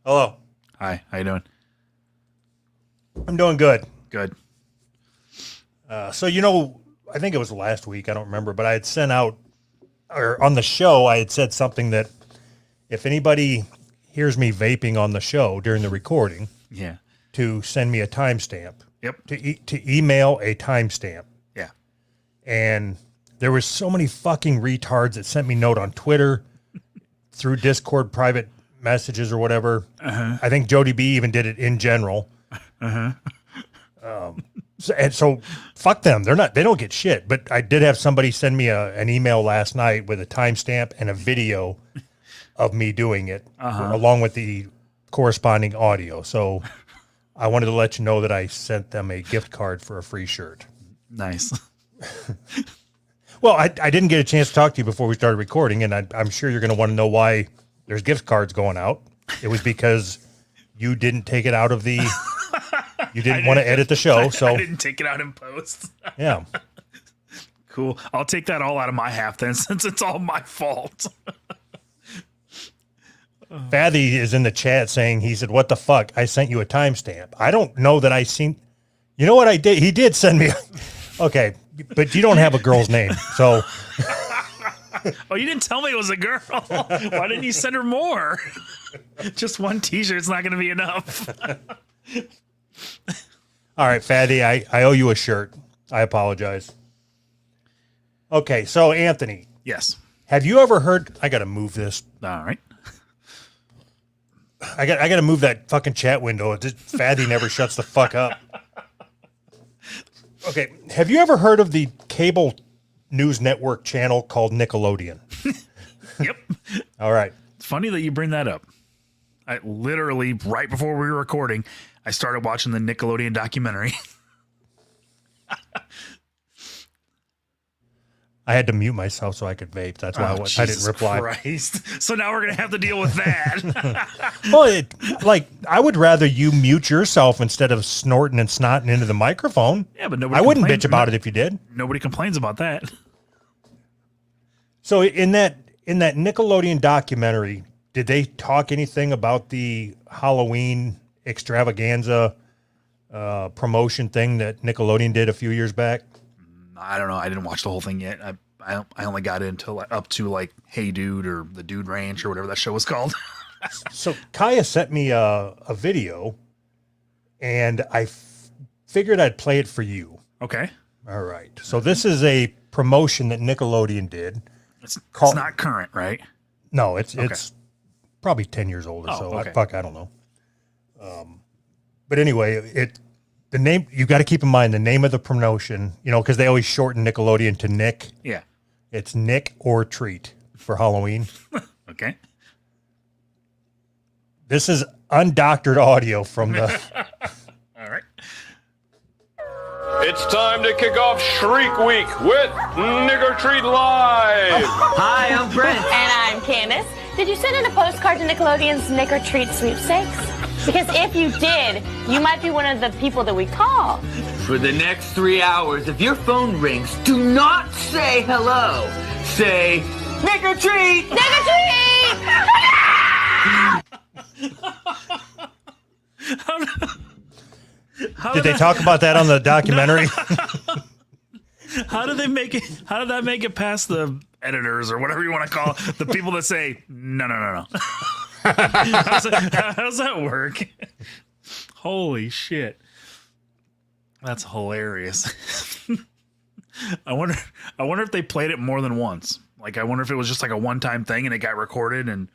Hello. Hi, how you doing? I'm doing good. Good. So, I think it was last week. I don't remember, but I had sent out, or on the show, I had said something that if anybody hears me vaping on the show during the recording, Yeah. to send me a timestamp. Yep. To email a timestamp. Yeah. And there was so many fucking retards that sent me note on Twitter, through Discord private messages or whatever. Uh-huh. I think Jody B even did it in general. Uh-huh. So fuck them. They don't get shit. But I did have somebody send me an email last night with a timestamp and a video of me doing it, along with the corresponding audio. So I wanted to let you know that I sent them a gift card for a free shirt. Nice. Well, I didn't get a chance to talk to you before we started recording, and I'm sure you're going to want to know why there's gift cards going out. It was because you didn't take it out of the... You didn't want to edit the show, so... I didn't take it out in post. Yeah. Cool. I'll take that all out of my half then, since it's all my fault. Fathy is in the chat saying, he said, what the fuck? I sent you a timestamp. I don't know that I seen... You know what I did? He did send me... Okay, but you don't have a girl's name, so... Oh, you didn't tell me it was a girl. Why didn't you send her more? Just one t-shirt's not going to be enough. All right, Fatty, I owe you a shirt. I apologize. Okay, so Anthony. Yes. Have you ever heard... I got to move this. All right. I got to move that fucking chat window. Fatty never shuts the fuck up. Okay, have you ever heard of the cable news network channel called Nickelodeon? Yep. All right. It's funny that you bring that up. I literally, right before we were recording, I started watching the Nickelodeon documentary. I had to mute myself so I could vape. That's why I didn't reply. Christ. So now we're going to have to deal with that. Well, I would rather you mute yourself instead of snorting and snotting into the microphone. Yeah, but nobody I wouldn't complains- bitch about it if you did. Nobody complains about that. So in that Nickelodeon documentary, did they talk anything about the Halloween extravaganza promotion thing that Nickelodeon did a few years back? I don't know. I didn't watch the whole thing yet. I only got into up to Hey Dude or the Dude Ranch or whatever that show was called. So Kaya sent me a video, and I figured I'd play it for you. Okay. All right. So this is a promotion that Nickelodeon did. It's not current, right? No, it's probably 10 years old or so. Okay. I don't know. But anyway, the name, you got to keep in mind the name of the promotion, because they always shorten Nickelodeon to Nick. Yeah. It's Nick or Treat for Halloween. Okay. This is undoctored audio from the... All right. It's time to kick off Shriek Week with Nigger Treat Live. Hi, I'm Brent. And I'm Candace. Did you send in a postcard to Nickelodeon's Nick or Treat sweepstakes? Because if you did, you might be one of the people that we call. For the next 3 hours, if your phone rings, do not say hello. Say, Nick or Treat! Nick or Treat! Did they talk about that on the documentary? How did that make it past the editors or whatever you want to call it, the people that say, no. How's that work? Holy shit. That's hilarious. I wonder if they played it more than once. I wonder if it was just a one-time thing and it got recorded and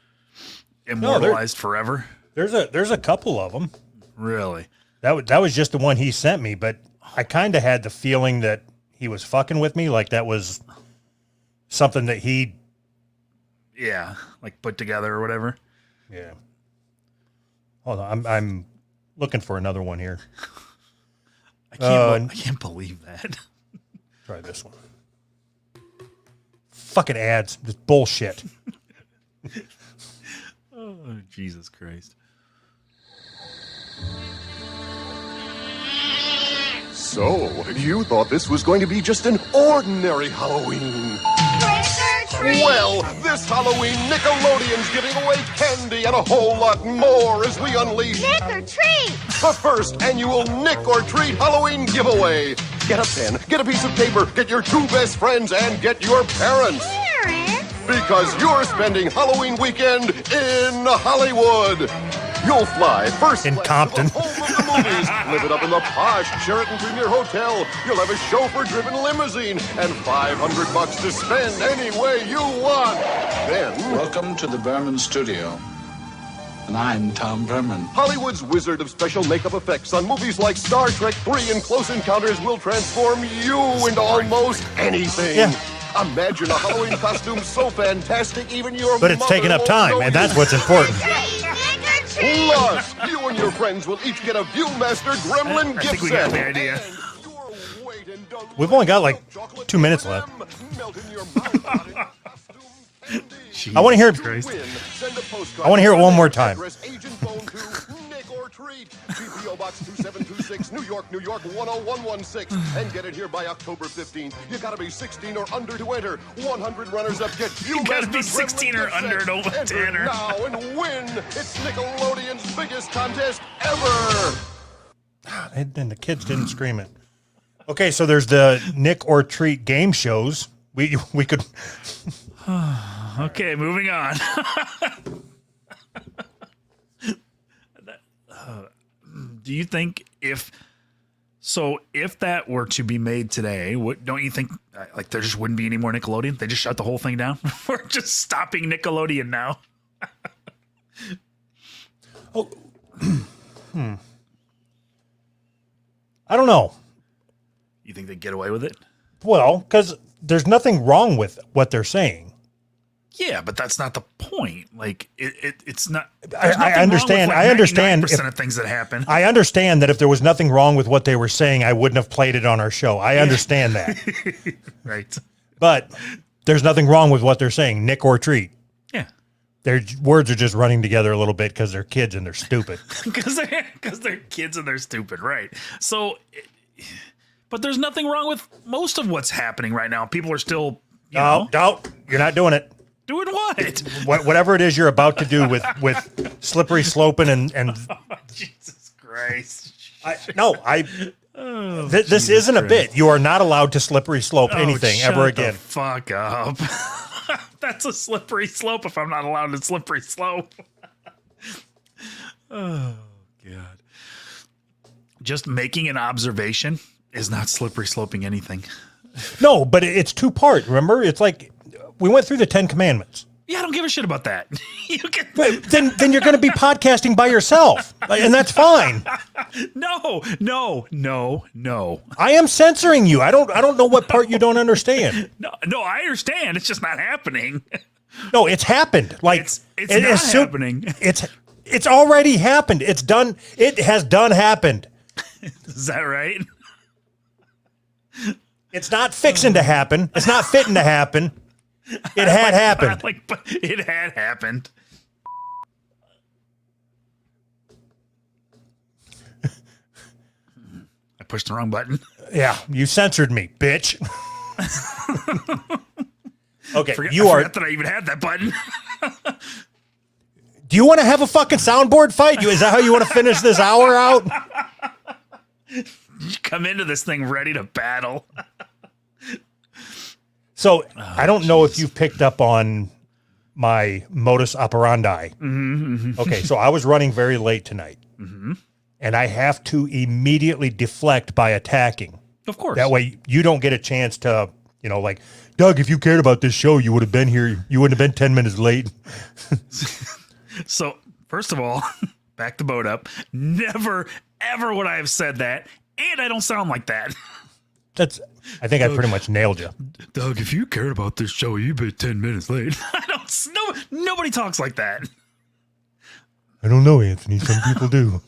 immortalized forever. There's a couple of them. Really? That was just the one he sent me, but I kind of had the feeling that he was fucking with me, like that was something that he... Yeah, put together or whatever. Yeah. Hold on, I'm looking for another one here. I can't believe that. Try this one. Fucking ads. This bullshit. Oh, Jesus Christ. So, you thought this was going to be just an ordinary Halloween. Trick or treat! Well, this Halloween, Nickelodeon's giving away candy and a whole lot more as we unleash Nick or treat! the first annual Nick or Treat Halloween giveaway. Get a pen, get a piece of paper, get your two best friends, and get your parents. Parents? Because you're spending Halloween weekend in Hollywood. You'll fly first In class Compton. to the home of the movies, live it up in the posh Sheraton Premier Hotel. You'll have a chauffeur-driven limousine and $500 to spend any way you want. Then Welcome to the Berman Studio. And I'm Tom Berman. Hollywood's wizard of special makeup effects on movies like Star Trek 3 and Close Encounters will transform you into almost anything. Yeah. Imagine a Halloween costume so fantastic even your But it's mother taking up won't time, know and you. that's what's important. Plus, you and your friends will each get a Viewmaster Gremlin I gift think we set. got the idea. And your weight in We've only got like chocolate 2 minutes left. melt in your mouth. I want to hear. Christ. Win. Send a postcard I wanna hear it one more to time. address Agent Phone to Nick or Treat, GPO Box 2726, New York, 10116, and get it here by October 15th. You gotta be 16 or under to enter. 100 runners up get You gotta be Viewmaster 16 Gremlin or gift under set. to Enter enter. now and win. It's Nickelodeon's biggest contest ever. And the kids didn't scream it. Okay, so there's the Nick or Treat game shows. We could. Okay, moving on. Do you think if that were to be made today, don't you think like there just wouldn't be any more Nickelodeon? They just shut the whole thing down. We're just stopping Nickelodeon now. I don't know. You think they'd get away with it? Well, because there's nothing wrong with what they're saying. Yeah, but that's not the point. Like it's not. I understand. I understand if- percent of things that happen. I understand that if there was nothing wrong with what they were saying, I wouldn't have played it on our show. I understand that. Right. But there's nothing wrong with what they're saying, Nick or Treat. Yeah. Their words are just running together a little bit because they're kids and they're stupid. Because they're kids and they're stupid, right? So, but there's nothing wrong with most of what's happening right now. People are still, No, you're not doing it. doing what? Whatever it is you're about to do with slippery sloping and Jesus Christ! this isn't a bit. You are not allowed to slippery slope anything shut ever the again. fuck up. That's a slippery slope. If I'm not allowed to slippery slope. Oh God! Just making an observation is not slippery sloping anything. No, but it's two part. Remember, it's like we went through the 10 Commandments. Yeah, I don't give a shit about that. You can But then you're going to be podcasting by yourself, and that's fine. no. I am censoring you. I don't know what part you don't understand. No, I understand. It's just not happening. No, it's happened. Like It's it not is so- happening. It's already happened. It's done. It has done happened. Is that right? It's not fixing to happen. It's not fitting to happen. It had happened. But it had happened. I pushed the wrong button. Yeah, you censored me, bitch. Okay, I you are. forgot that I even had that button. Do you want to have a fucking soundboard fight? Is that how you want to finish this hour out? You come into this thing ready to battle. So I don't know if you've picked up on my modus operandi. Okay, so I was running very late tonight, and I have to immediately deflect by attacking. Of course. That way, you don't get a chance to, like, Doug, if you cared about this show, you would have been here. You wouldn't have been 10 minutes late. So, first of all, back the boat up. Never, ever would I have said that. And I don't sound like that. I think I pretty much nailed you. Doug, if you cared about this show, you'd be 10 minutes late. Nobody talks like that. I don't know, Anthony. Some people do.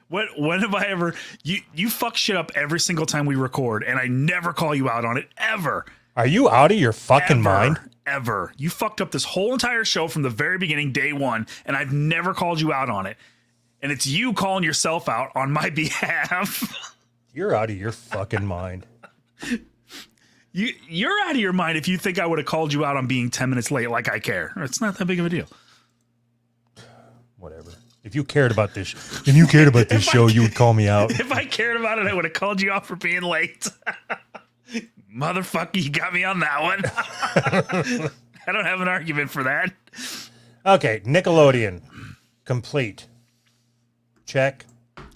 When have I ever you fuck shit up every single time we record, and I never call you out on it ever. Are you out of your fucking Ever, mind? Ever. You fucked up this whole entire show from the very beginning, day one, and I've never called you out on it. And it's you calling yourself out on my behalf. You're out of your fucking mind. You're out of your mind if you think I would have called you out on being 10 minutes late like I care. It's not that big of a deal. Whatever. If you cared about this, show, you would call me out. If I cared about it, I would have called you out for being late. Motherfucker, you got me on that one. I don't have an argument for that. Okay, Nickelodeon. Complete. Check.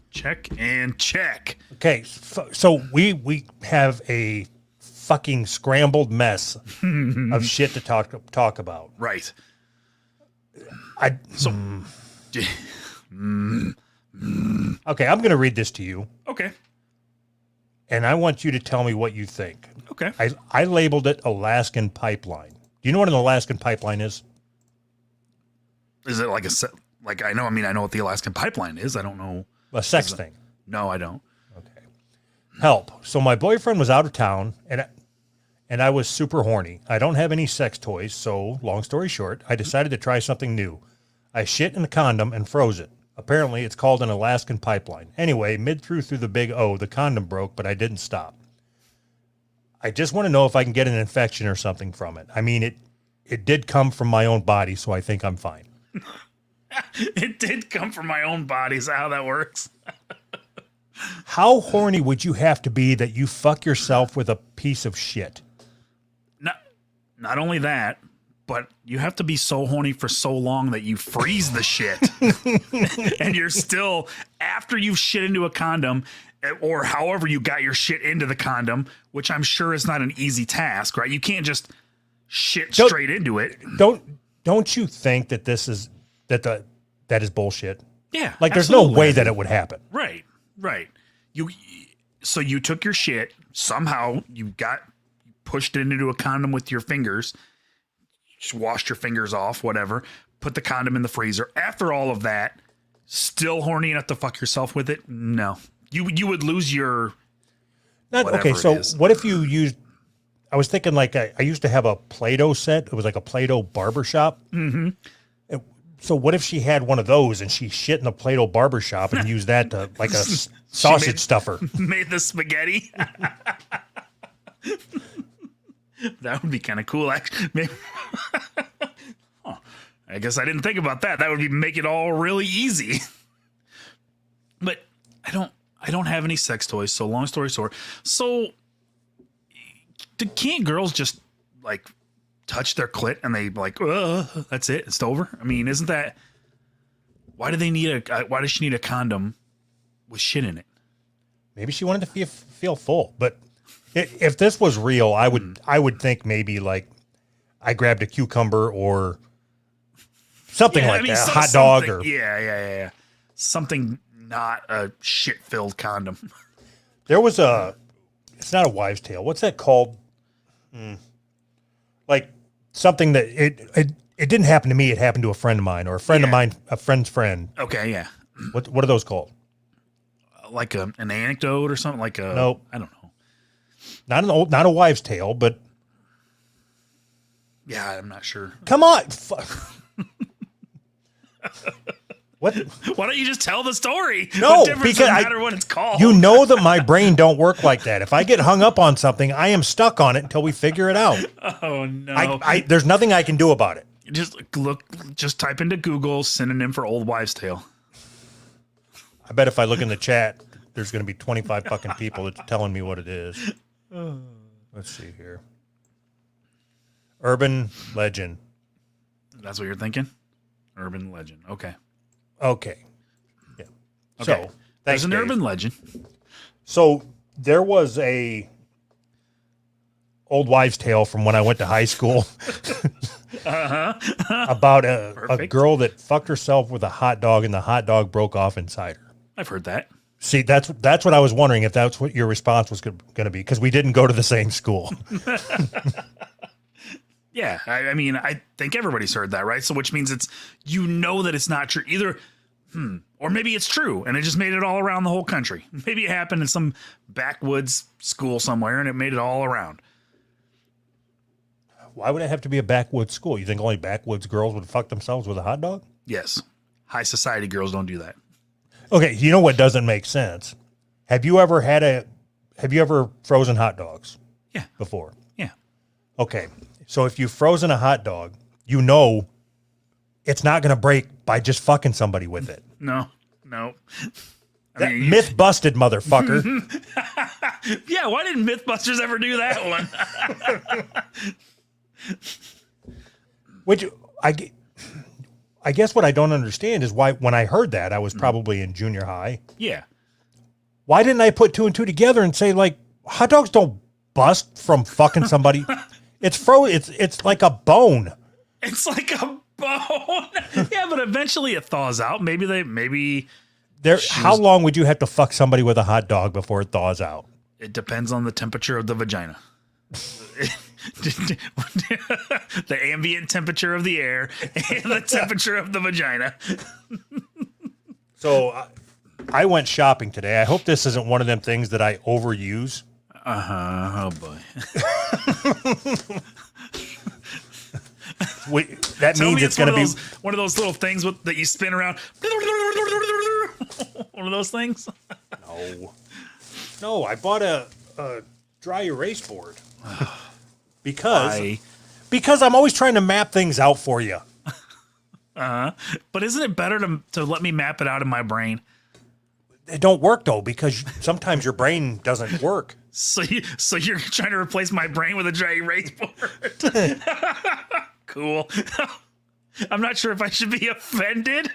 Check and check. Okay, so we have a fucking scrambled mess of shit to talk about. Right. Okay, I'm going to read this to you, Okay. and I want you to tell me what you think. Okay. I labeled it Alaskan Pipeline. Do you know what an Alaskan pipeline is? Is it like I know what the Alaskan pipeline is. I don't know. A sex thing. No, I don't. Okay. Help. So my boyfriend was out of town, and I was super horny. I don't have any sex toys, so long story short, I decided to try something new. I shit in a condom and froze it. Apparently, it's called an Alaskan pipeline. Anyway, through the big O, the condom broke, but I didn't stop. I just want to know if I can get an infection or something from it. I mean, it did come from my own body, so I think I'm fine. It did come from my own body. Is that how that works? How horny would you have to be that you fuck yourself with a piece of shit? Not only that, but you have to be so horny for so long that you freeze the shit. And you're still, after you've shit into a condom, or however you got your shit into the condom, which I'm sure is not an easy task, right? You can't just shit straight into it. Don't you think that that is bullshit? Yeah. Like there's absolutely. no way that it would happen. Right. So you took your shit, somehow you pushed it into a condom with your fingers, just washed your fingers off, whatever, put the condom in the freezer. After all of that, still horny enough to fuck yourself with it? No. You would lose your Okay, so what if you used, I was thinking like I used to have a Play-Doh set. It was like a Play-Doh barbershop. Mm-hmm. So what if she had one of those and she shit in a Play-Doh barbershop and used that to like a sausage stuffer? Made the spaghetti? That would be kind of cool, actually. Huh. I guess I didn't think about that. That would make it all really easy. But I don't have any sex toys, so long story short. So can't girls just like touch their clit and they like, that's it, it's over? I mean, isn't that, why does she need a condom with shit in it? Maybe she wanted to feel full, but if this was real, I would think maybe like I grabbed a cucumber or something that, hot dog or yeah. Something not a shit-filled condom. There was it's not a wives' tale. What's that called? Like something that it didn't happen to me. It happened to a friend of mine or a friend of mine, a friend's friend. Okay, yeah. What are those called? Like an anecdote or something? Like a nope. I don't know. Not a wives' tale, but yeah, I'm not sure. Come on. What? Why don't you just tell the story? No, what difference because does it matter what it's called? You know that my brain don't work like that. If I get hung up on something, I am stuck on it until we figure it out. Oh no! There's nothing I can do about it. Just type into Google synonym for old wives' tale. I bet if I look in the chat, there's going to be 25 fucking people that's telling me what it is. Let's see here. Urban legend. That's what you're thinking? Urban legend. Okay. Okay. Yeah. Okay. So there's an urban legend. So there was a old wives' tale from when I went to high school about a girl that fucked herself with a hot dog and the hot dog broke off inside her. I've heard that. See, that's what I was wondering if that's what your response was going to be, because we didn't go to the same school. Yeah, I mean, I think everybody's heard that, right? So which means that it's not true either. Or maybe it's true and it just made it all around the whole country. Maybe it happened in some backwoods school somewhere and it made it all around. Why would it have to be a backwoods school? You think only backwoods girls would fuck themselves with a hot dog? Yes. High society girls don't do that. Okay, you know what doesn't make sense? Have you ever frozen hot dogs? Yeah. Before? Okay. So if you've frozen a hot dog, you know it's not going to break by just fucking somebody with it. No. That myth busted, motherfucker. Yeah, why didn't Mythbusters ever do that one? Which I guess what I don't understand is why when I heard that, I was probably in junior high. Yeah. Why didn't I put two and two together and say, like, hot dogs don't bust from fucking somebody? It's like a bone. It's like a bone. Yeah, but eventually it thaws out. Maybe How long would you have to fuck somebody with a hot dog before it thaws out? it depends on the temperature of the vagina. The ambient temperature of the air and the temperature of the vagina. So I went shopping today. I hope this isn't one of them things that I overuse. Oh boy. That Tell means me it's going to be one of those little things that you spin around. One of those things. No. I bought a dry erase board because I'm always trying to map things out for you. But isn't it better to let me map it out in my brain? It don't work though because sometimes your brain doesn't work. So you're trying to replace my brain with a dry erase board? Cool. I'm not sure if I should be offended.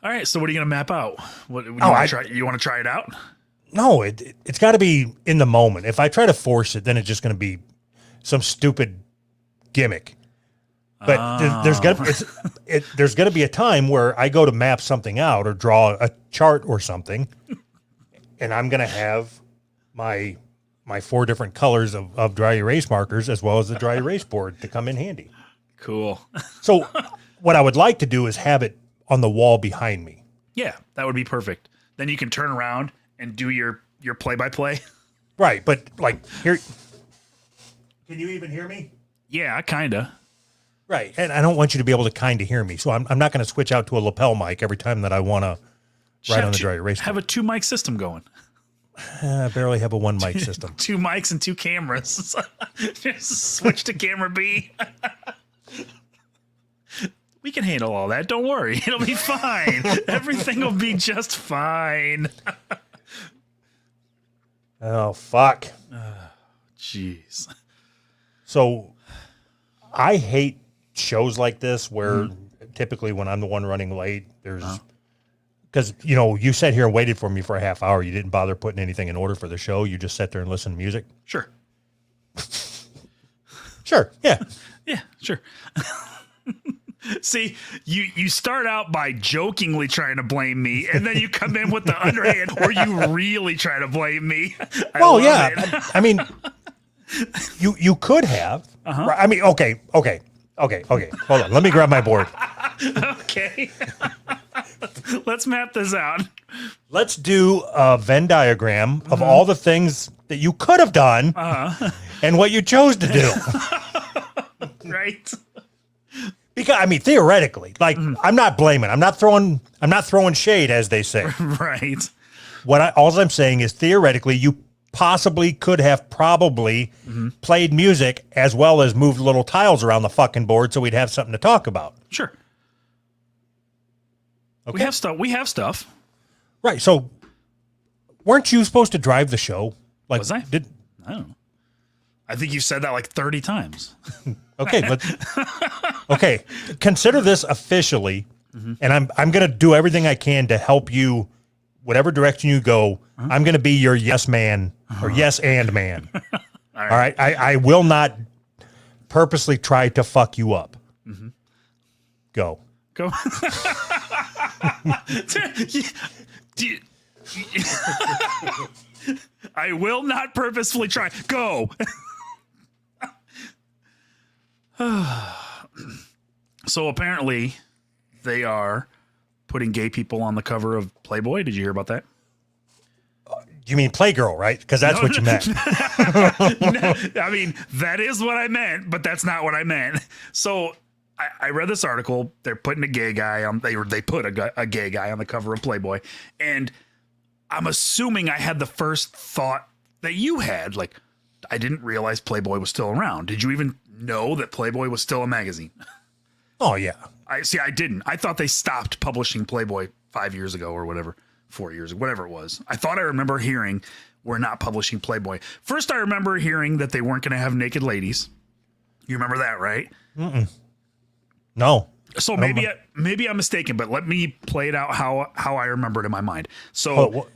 All right, so what are you gonna map out? What you want to try it out? No, it's got to be in the moment. If I try to force it, then it's just going to be some stupid gimmick. But there's gonna be a time where I go to map something out or draw a chart or something, and I'm gonna have my 4 different colors of dry erase markers as well as the dry erase board to come in handy. Cool. So what I would like to do is have it on the wall behind me. Yeah, that would be perfect. Then you can turn around and do your play-by-play. Right, but like here, can you even hear me? Yeah, kinda. Right, and I don't want you to be able to kind of hear me, so I'm not going to switch out to a lapel mic every time that I want to write on the dry erase board. Have a 2-mic system going. I barely have a 1 mic system. 2 mics and 2 cameras. Just switch to camera B. We can handle all that. Don't worry. It'll be fine. Everything will be just fine. Oh, fuck. Jeez. So I hate shows like this where typically when I'm the one running late, there's because, you sat here and waited for me for a half hour. You didn't bother putting anything in order for the show. You just sat there and listened to music. Sure. Sure. Yeah. Yeah, sure. See, you start out by jokingly trying to blame me, and then you come in with the underhand where you really try to blame me. I mean, you could have. I mean, okay. Hold on. Let me grab my board. Okay. Let's map this out. Let's do a Venn diagram of all the things that you could have done and what you chose to do. Right. Because I mean, theoretically, like I'm not blaming. I'm not throwing shade, as they say. Right. All I'm saying is theoretically, you possibly could have probably played music as well as moved little tiles around the fucking board so we'd have something to talk about. Sure. Okay. We have stuff. Right. So weren't you supposed to drive the show? Like, Was I? I don't know. I think you've said that like 30 times. Okay. Okay. Consider this officially, and I'm going to do everything I can to help you, whatever direction you go. I'm going to be your yes man or yes and man. All right. I will not purposely try to fuck you up. Go. I will not purposefully try. Go. So apparently they are putting gay people on the cover of Playboy. Did you hear about that? You mean Playgirl, right? Because that's what you meant. No, I mean, that is what I meant, but that's not what I meant. So I read this article. They're putting a gay guy on. They put a gay guy on the cover of Playboy, and I'm assuming I had the first thought that you had. Like, I didn't realize Playboy was still around. Did you even know that Playboy was still a magazine? Oh yeah. I didn't. I thought they stopped publishing Playboy 5 years ago or whatever, 4 years, whatever it was. I thought I remember hearing we're not publishing Playboy. First, I remember hearing that they weren't going to have naked ladies. You remember that, right? No. So maybe I'm mistaken, but let me play it out how I remember it in my mind. So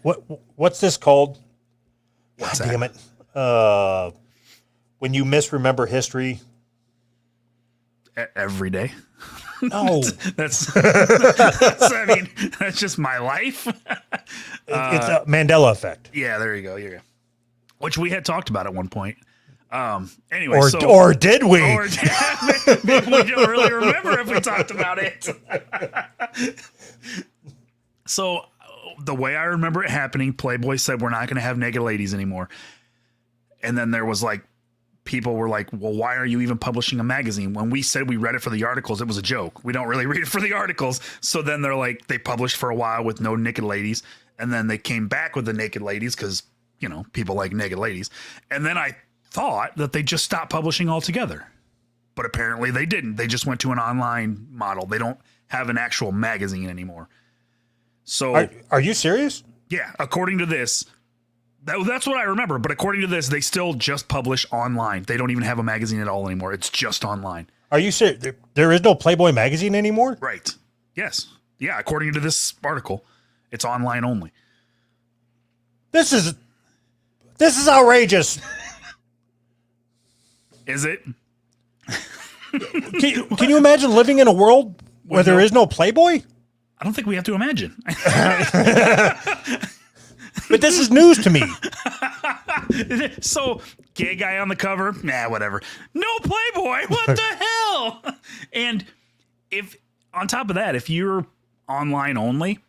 What's this called? what's God that? damn it. When you misremember history. Every day. No. That's that's just my life. It's a Mandela effect. Yeah, there you go. Here you go. Which we had talked about at one point. Anyway, Or did we? Or maybe we don't really remember if we talked about it. So the way I remember it happening, Playboy said we're not going to have naked ladies anymore. And then there was like, people were like, well, why are you even publishing a magazine? When we said we read it for the articles, it was a joke. We don't really read it for the articles. So then they're like, they published for a while with no naked ladies. And then they came back with the naked ladies because, you know, people like naked ladies. And then I thought that they just stopped publishing altogether. But apparently they didn't. They just went to an online model. They don't have an actual magazine anymore. So Are you serious? yeah, according to this, that's what I remember. But according to this, they still just publish online. They don't even have a magazine at all anymore. It's just online. Are you serious? There is no Playboy magazine anymore? Right. Yes. Yeah. According to this article, it's online only. This is outrageous. Is it? Can you imagine living in a world where there is no Playboy? I don't think we have to imagine. But this is news to me. So, gay guy on the cover? Nah, whatever. No Playboy? What the hell? And if, on top of that, if you're online only,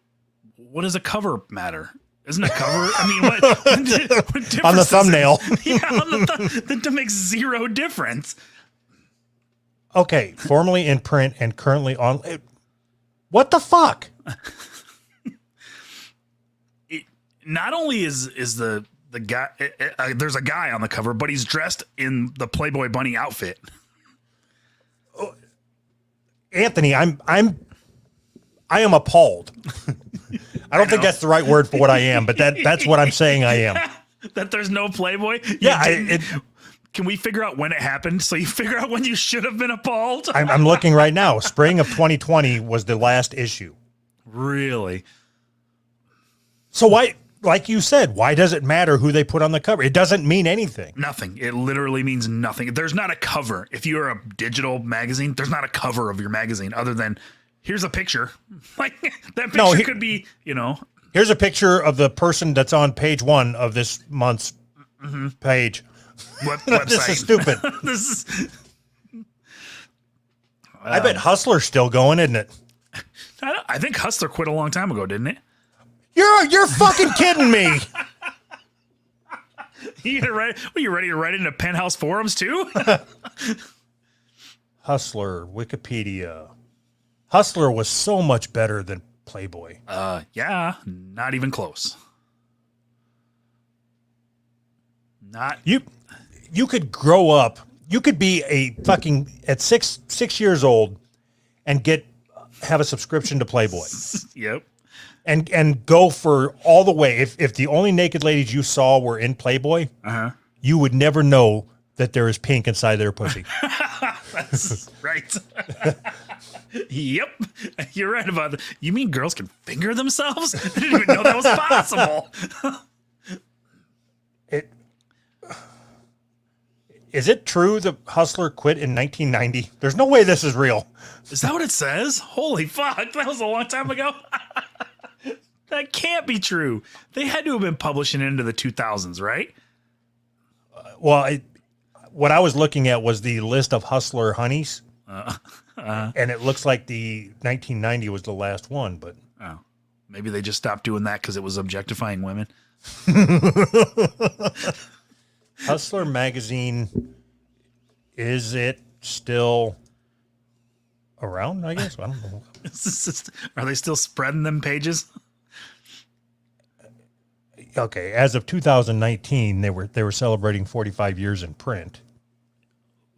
what does a cover matter? Isn't a cover? I mean, what difference On the does it- thumbnail. Yeah, that makes zero difference. Okay, formerly in print and currently on. What the fuck? Not only is the guy there's a guy on the cover, but he's dressed in the Playboy bunny outfit. Anthony, I am appalled. I don't think that's the right word for what I am, but that's what I'm saying I am. That there's no Playboy. Yeah, Can we figure out when it happened so you figure out when you should have been appalled? I'm looking right now. Spring of 2020 was the last issue. Really? So why, like you said, why does it matter who they put on the cover? It doesn't mean anything. Nothing. It literally means nothing. There's not a cover. If you're a digital magazine, there's not a cover of your magazine other than here's a picture. Like that picture could be, you know. Here's a picture of the person that's on page 1 of this month's page. Website. This is stupid. This is. I bet Hustler's still going, isn't it? I think Hustler quit a long time ago, didn't it? You're fucking kidding me. You ready to write into Penthouse forums too? Hustler, Wikipedia. Hustler was so much better than Playboy. Yeah, not even close. Not You could grow up. You could be a fucking at six years old and have a subscription to Playboy Yep. and go for all the way. If the only naked ladies you saw were in Playboy, you would never know that there is pink inside their pussy. That's right. Yep. You're right about that. You mean girls can finger themselves? I didn't even know that was possible. Is it true that Hustler quit in 1990? There's no way this is real. Is that what it says? Holy fuck. That was a long time ago. That can't be true. They had to have been publishing into the 2000s, right? Well, what I was looking at was the list of Hustler honeys. And it looks like the 1990 was the last one, but Oh, maybe they just stopped doing that because it was objectifying women. Hustler magazine, is it still around? I guess I don't know. Are they still spreading them pages? okay, as of 2019, they were celebrating 45 years in print.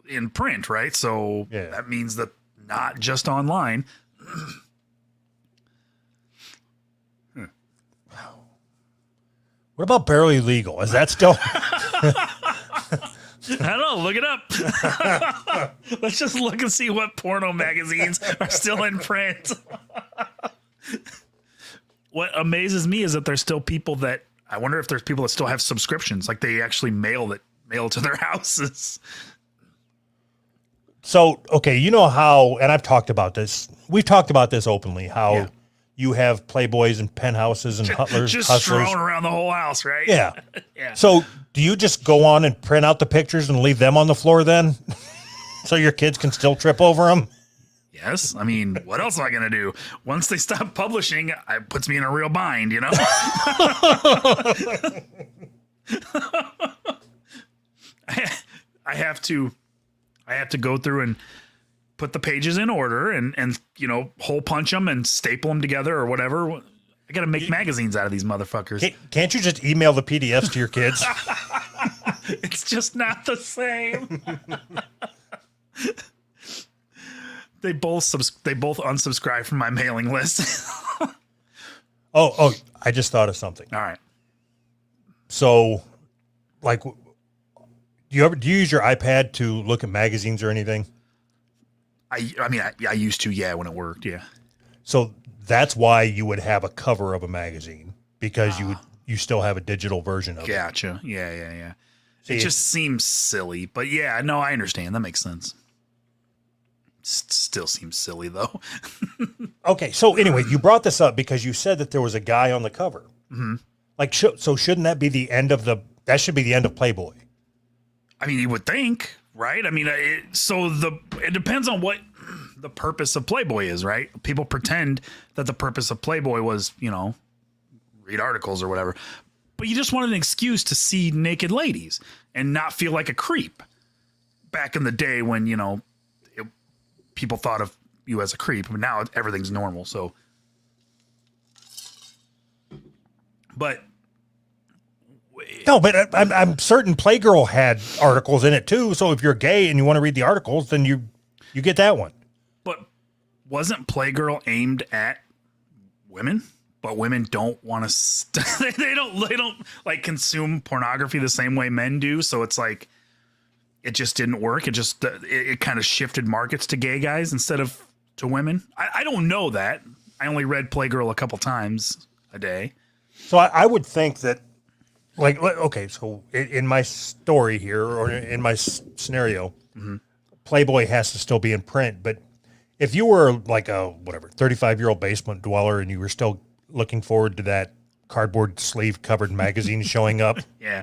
In print, right? So Yeah. that means that not just online. What about Barely Legal? Is that still? I don't know. Look it up. Let's just look and see what porno magazines are still in print. What amazes me is that there's still people that I wonder if there's people that still have subscriptions, like they actually mail to their houses. So, okay, you know how, and I've talked about this. We've talked about this openly, how Yeah. you have Playboys and penthouses and hustlers. Just hustlers. strewn around the whole house, right? Yeah. Yeah. So, do you just go on and print out the pictures and leave them on the floor then? So your kids can still trip over them? Yes. I mean, what else am I going to do? Once they stop publishing, it puts me in a real bind, you know? I have to go through and put the pages in order and you know, hole punch them and staple them together or whatever. I got to make magazines out of these motherfuckers. Can't you just email the PDFs to your kids? It's just not the same. They both unsubscribe from my mailing list. Oh, I just thought of something. All right. So, like, do you use your iPad to look at magazines or anything? I mean, I used to, yeah, when it worked, yeah. So that's why you would have a cover of a magazine, because you still have a digital version of it. Gotcha. Yeah. See, It just seems silly, but yeah, no, I understand. That makes sense. Still seems silly though. Okay, so anyway, you brought this up because you said that there was a guy on the cover. Mm-hmm. Like, so shouldn't that be the end of that should be the end of Playboy? I mean, you would think, right? I mean, it depends on what the purpose of Playboy is, right? People pretend that the purpose of Playboy was, you know, read articles or whatever, but you just wanted an excuse to see naked ladies and not feel like a creep. Back in the day when, you know, people thought of you as a creep, but now everything's normal. So, but No, but I'm certain Playgirl had articles in it too. So if you're gay and you want to read the articles, then you get that one. But wasn't Playgirl aimed at women? But women don't want to. They don't like consume pornography the same way men do. So it's like it just didn't work. It kind of shifted markets to gay guys instead of to women. I don't know that. I only read Playgirl a couple times a day. So I would think that, like, okay, so in my story here, or in my scenario, Playboy has to still be in print. But if you were like a 35-year-old basement dweller and you were still looking forward to that cardboard sleeve covered magazine showing up, Yeah.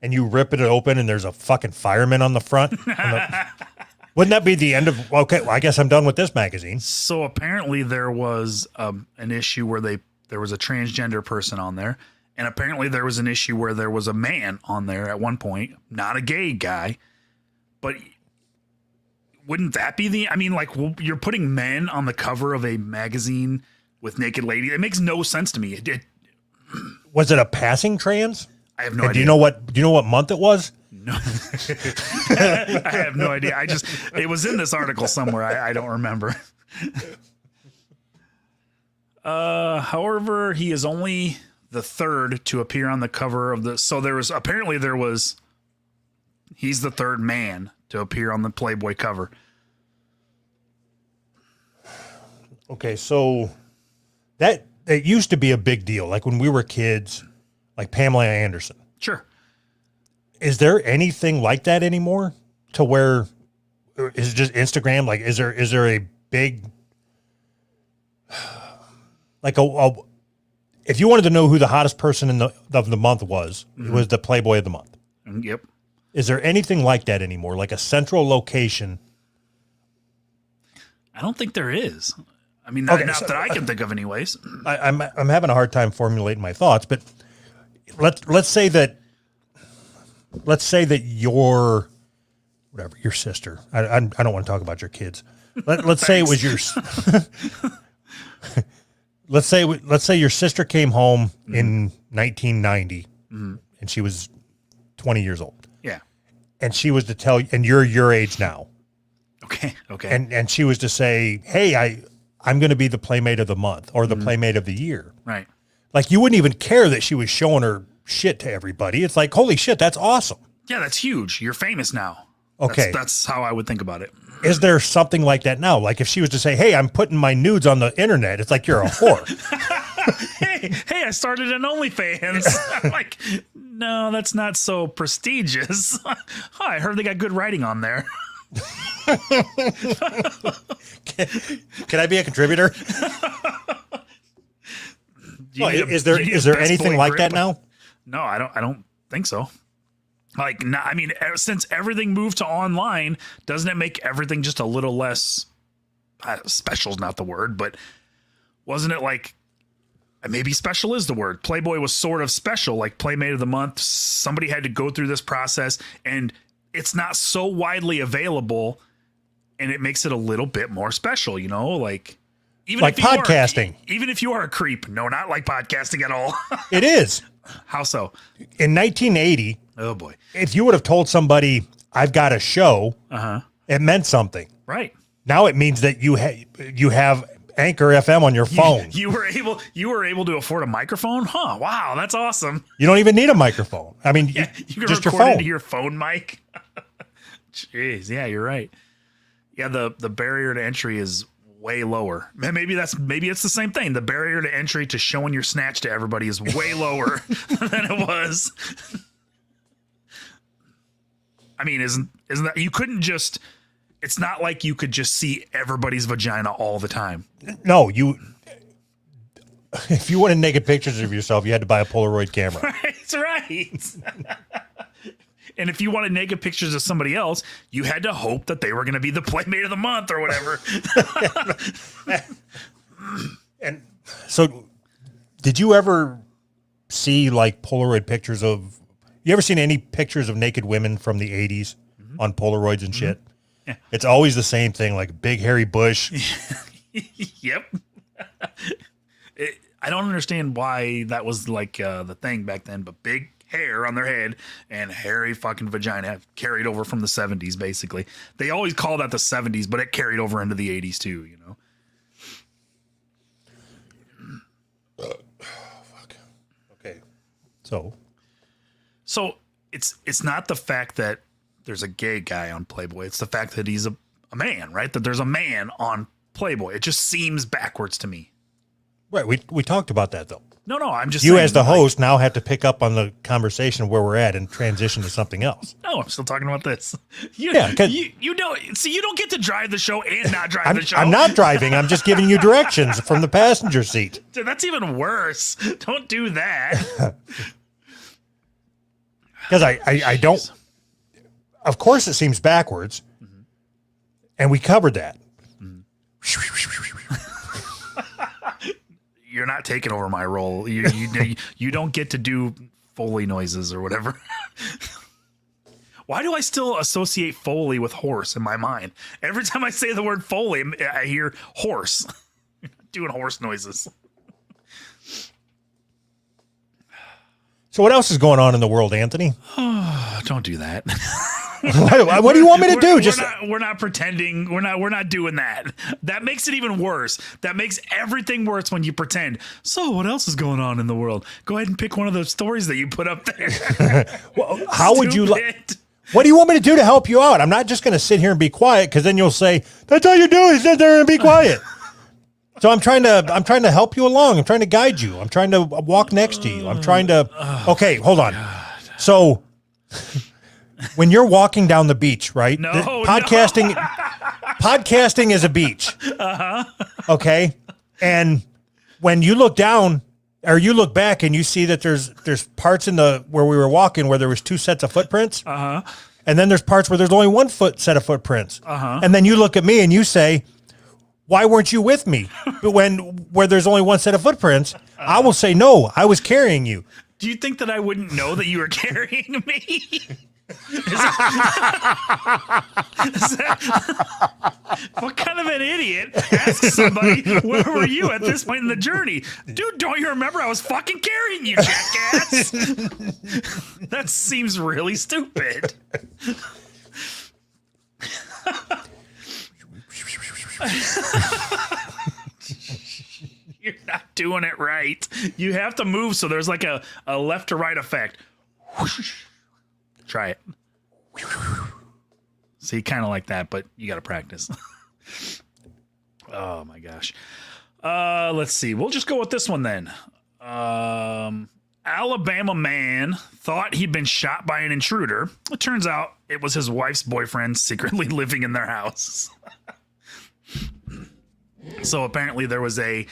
and you rip it open and there's a fucking fireman on the front, wouldn't that be the end of? Okay, well, I guess I'm done with this magazine. So apparently there was an issue where there was a transgender person on there. And apparently there was an issue where there was a man on there at one point, not a gay guy, but wouldn't that be I mean, like, you're putting men on the cover of a magazine with naked ladies. It makes no sense to me. Was it a passing trans? I have no And idea. Do you know what month it was? No, I have no idea. It was in this article somewhere. I don't remember. However, he is only the third to appear on the cover of the. So he's the third man to appear on the Playboy cover. Okay, so that it used to be a big deal. Like when we were kids, like Pamela Anderson. Sure. Is there anything like that anymore? To where is it just Instagram? Like, is there a big like if you wanted to know who the hottest person of the month was, it was the Playboy of the month. Yep. Is there anything like that anymore? Like a central location? I don't think there is. I mean, Okay, not so- that I can think of, anyways. I'm having a hard time formulating my thoughts, but let's say that your sister. I don't want to talk about your kids. Let's say it was your. Let's say your sister came home in 1990 Mm-hmm. and she was 20 years old. Yeah. And she was to tell you, and you're your age now. Okay. Okay. And she was to say, hey, I'm going to be the Playmate of the month or the Playmate of the year. right. Like, you wouldn't even care that she was showing her shit to everybody. It's like, holy shit, that's awesome. Yeah, that's huge. You're famous now. Okay. That's how I would think about it. Is there something like that now? Like, if she was to say, hey, I'm putting my nudes on the internet, it's like, you're a whore. Hey, I started an OnlyFans. I'm like, no, that's not so prestigious. I heard they got good writing on there. Can I be a contributor? You need a- Is there you need a best anything boy like grip. that now? No, I don't think so. Like, no, I mean, since everything moved to online, doesn't it make everything just a little less special's not the word, but wasn't it like maybe special is the word? Playboy was sort of special, like Playmate of the Month. Somebody had to go through this process, and it's not so widely available, and it makes it a little bit more special, you know, like even Like if you podcasting. even if you are a creep, no, not like podcasting at all. It is. How so? In 1980, Oh boy, if you would have told somebody, I've got a show, it meant something. right. Now it means that you have Anchor FM on your phone. You were able to afford a microphone? Huh? Wow, that's awesome. You don't even need a microphone. I mean, Yeah, you can just your record phone. into your phone mic. Jeez, yeah, you're right. Yeah, the barrier to entry is way lower. Maybe it's the same thing. The barrier to entry to showing your snatch to everybody is way lower than it was. I mean, isn't that you couldn't just? It's not like you could just see everybody's vagina all the time. No, if you wanted naked pictures of yourself, you had to buy a Polaroid camera. That's right. And if you wanted naked pictures of somebody else, you had to hope that they were going to be the Playmate of the Month or whatever. And so, did you ever see like Polaroid pictures of? You ever seen any pictures of naked women from the 80s on Polaroids and shit? Yeah. It's always the same thing, like big hairy bush. Yep. I don't understand why that was like the thing back then, but big hair on their head and hairy fucking vagina carried over from the 70s, basically. They always call that the 70s, but it carried over into the 80s too, you know? Okay. So it's not the fact that there's a gay guy on Playboy. It's the fact that he's a man, right? That there's a man on Playboy. It just seems backwards to me. right, we talked about that though. No, I'm just You saying, as the like, host now have to pick up on the conversation where we're at and transition to something else. No, I'm still talking about this. You don't. See, you don't get to drive the show and not drive the show. I'm not driving. I'm just giving you directions from the passenger seat. Dude, that's even worse. Don't do that. Because I don't. Of course, it seems backwards, and we covered that. You're not taking over my role. You don't get to do Foley noises or whatever. Why do I still associate Foley with horse in my mind? Every time I say the word Foley, I hear horse. Doing horse noises. So, what else is going on in the world, Anthony? Oh, don't do that. What do you want me to do? We're not pretending. We're not doing that. That makes it even worse. That makes everything worse when you pretend. So what else is going on in the world? Go ahead and pick one of those stories that you put up there. Well, how would you like? Stupid. What do you want me to do to help you out? I'm not just going to sit here and be quiet because then you'll say that's all you do is sit there and be quiet. So I'm trying to help you along. I'm trying to guide you. I'm trying to walk next to you. I'm trying to. Okay, hold on. So. When you're walking down the beach, right? Podcasting is a beach. Okay. And when you look down or you look back and you see that there's parts in where we were walking where there was two sets of footprints. And then there's parts where there's only one set of footprints. And then you look at me and you say, why weren't you with me? But where there's only one set of footprints, I will say, no, I was carrying you. Do you think that I wouldn't know that you were carrying me? What kind of an idiot. Ask somebody, where were you at this point in the journey? Dude, don't you remember I was fucking carrying you, jackass? That seems really stupid. You're not doing it right. You have to move so there's like a left to right effect. Try it. See, kind of like that, but you got to practice. Oh my gosh. Let's see. We'll just go with this one then. Alabama man thought he'd been shot by an intruder. It turns out it was his wife's boyfriend secretly living in their house. So apparently there was a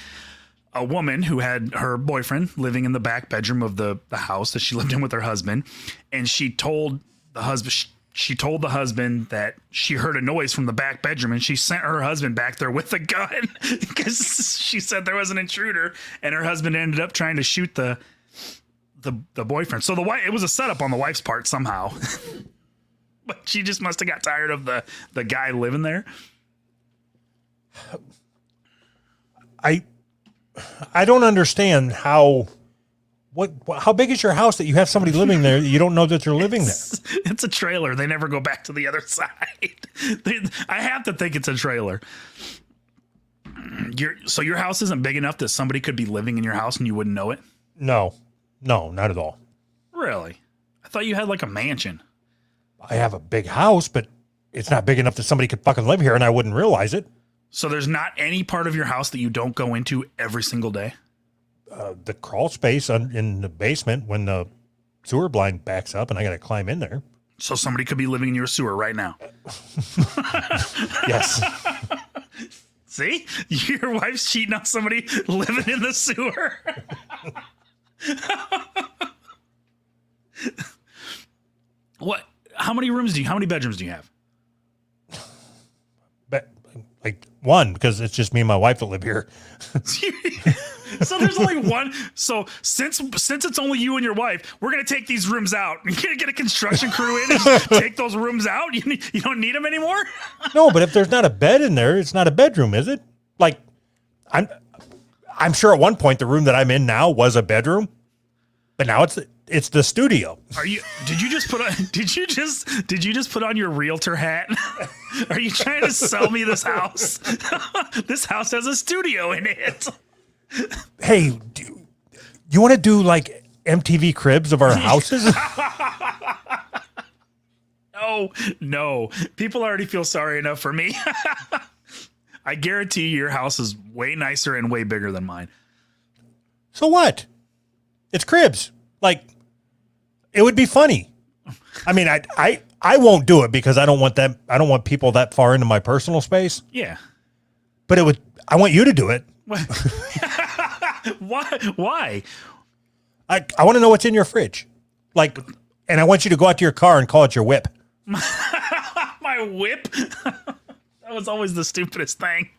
woman who had her boyfriend living in the back bedroom of the house that she lived in with her husband. And she told the husband that she heard a noise from the back bedroom, and she sent her husband back there with a gun because she said there was an intruder, and her husband ended up trying to shoot the boyfriend. So it was a setup on the wife's part somehow, but she just must have got tired of the guy living there. I don't understand how big is your house that you have somebody living there that you don't know that they're living there? It's a trailer. They never go back to the other side. I have to think it's a trailer. So your house isn't big enough that somebody could be living in your house and you wouldn't know it? No, not at all. Really? I thought you had like a mansion. I have a big house, but it's not big enough that somebody could fucking live here and I wouldn't realize it. So there's not any part of your house that you don't go into every single day? The crawl space in the basement when the sewer blind backs up and I got to climb in there. So somebody could be living in your sewer right now. Yes. See? Your wife's cheating on somebody living in the sewer. What? How many bedrooms do you have? Like one, because it's just me and my wife that live here. So there's only one. So since it's only you and your wife, we're gonna take these rooms out. You're gonna get a construction crew in and just take those rooms out. You don't need them anymore. No, but if there's not a bed in there, it's not a bedroom, is it? Like, I'm sure at one point the room that I'm in now was a bedroom, but now it's the studio. Did you just put on your realtor hat? Are you trying to sell me this house? This house has a studio in it. Hey, do you want to do like MTV Cribs of our houses? No. People already feel sorry enough for me. I guarantee your house is way nicer and way bigger than mine. So what? It's Cribs. Like, it would be funny. I mean, I won't do it because I don't want people that far into my personal space. Yeah. But I want you to do it. Why? I want to know what's in your fridge. Like, and I want you to go out to your car and call it your whip. My whip? That was always the stupidest thing.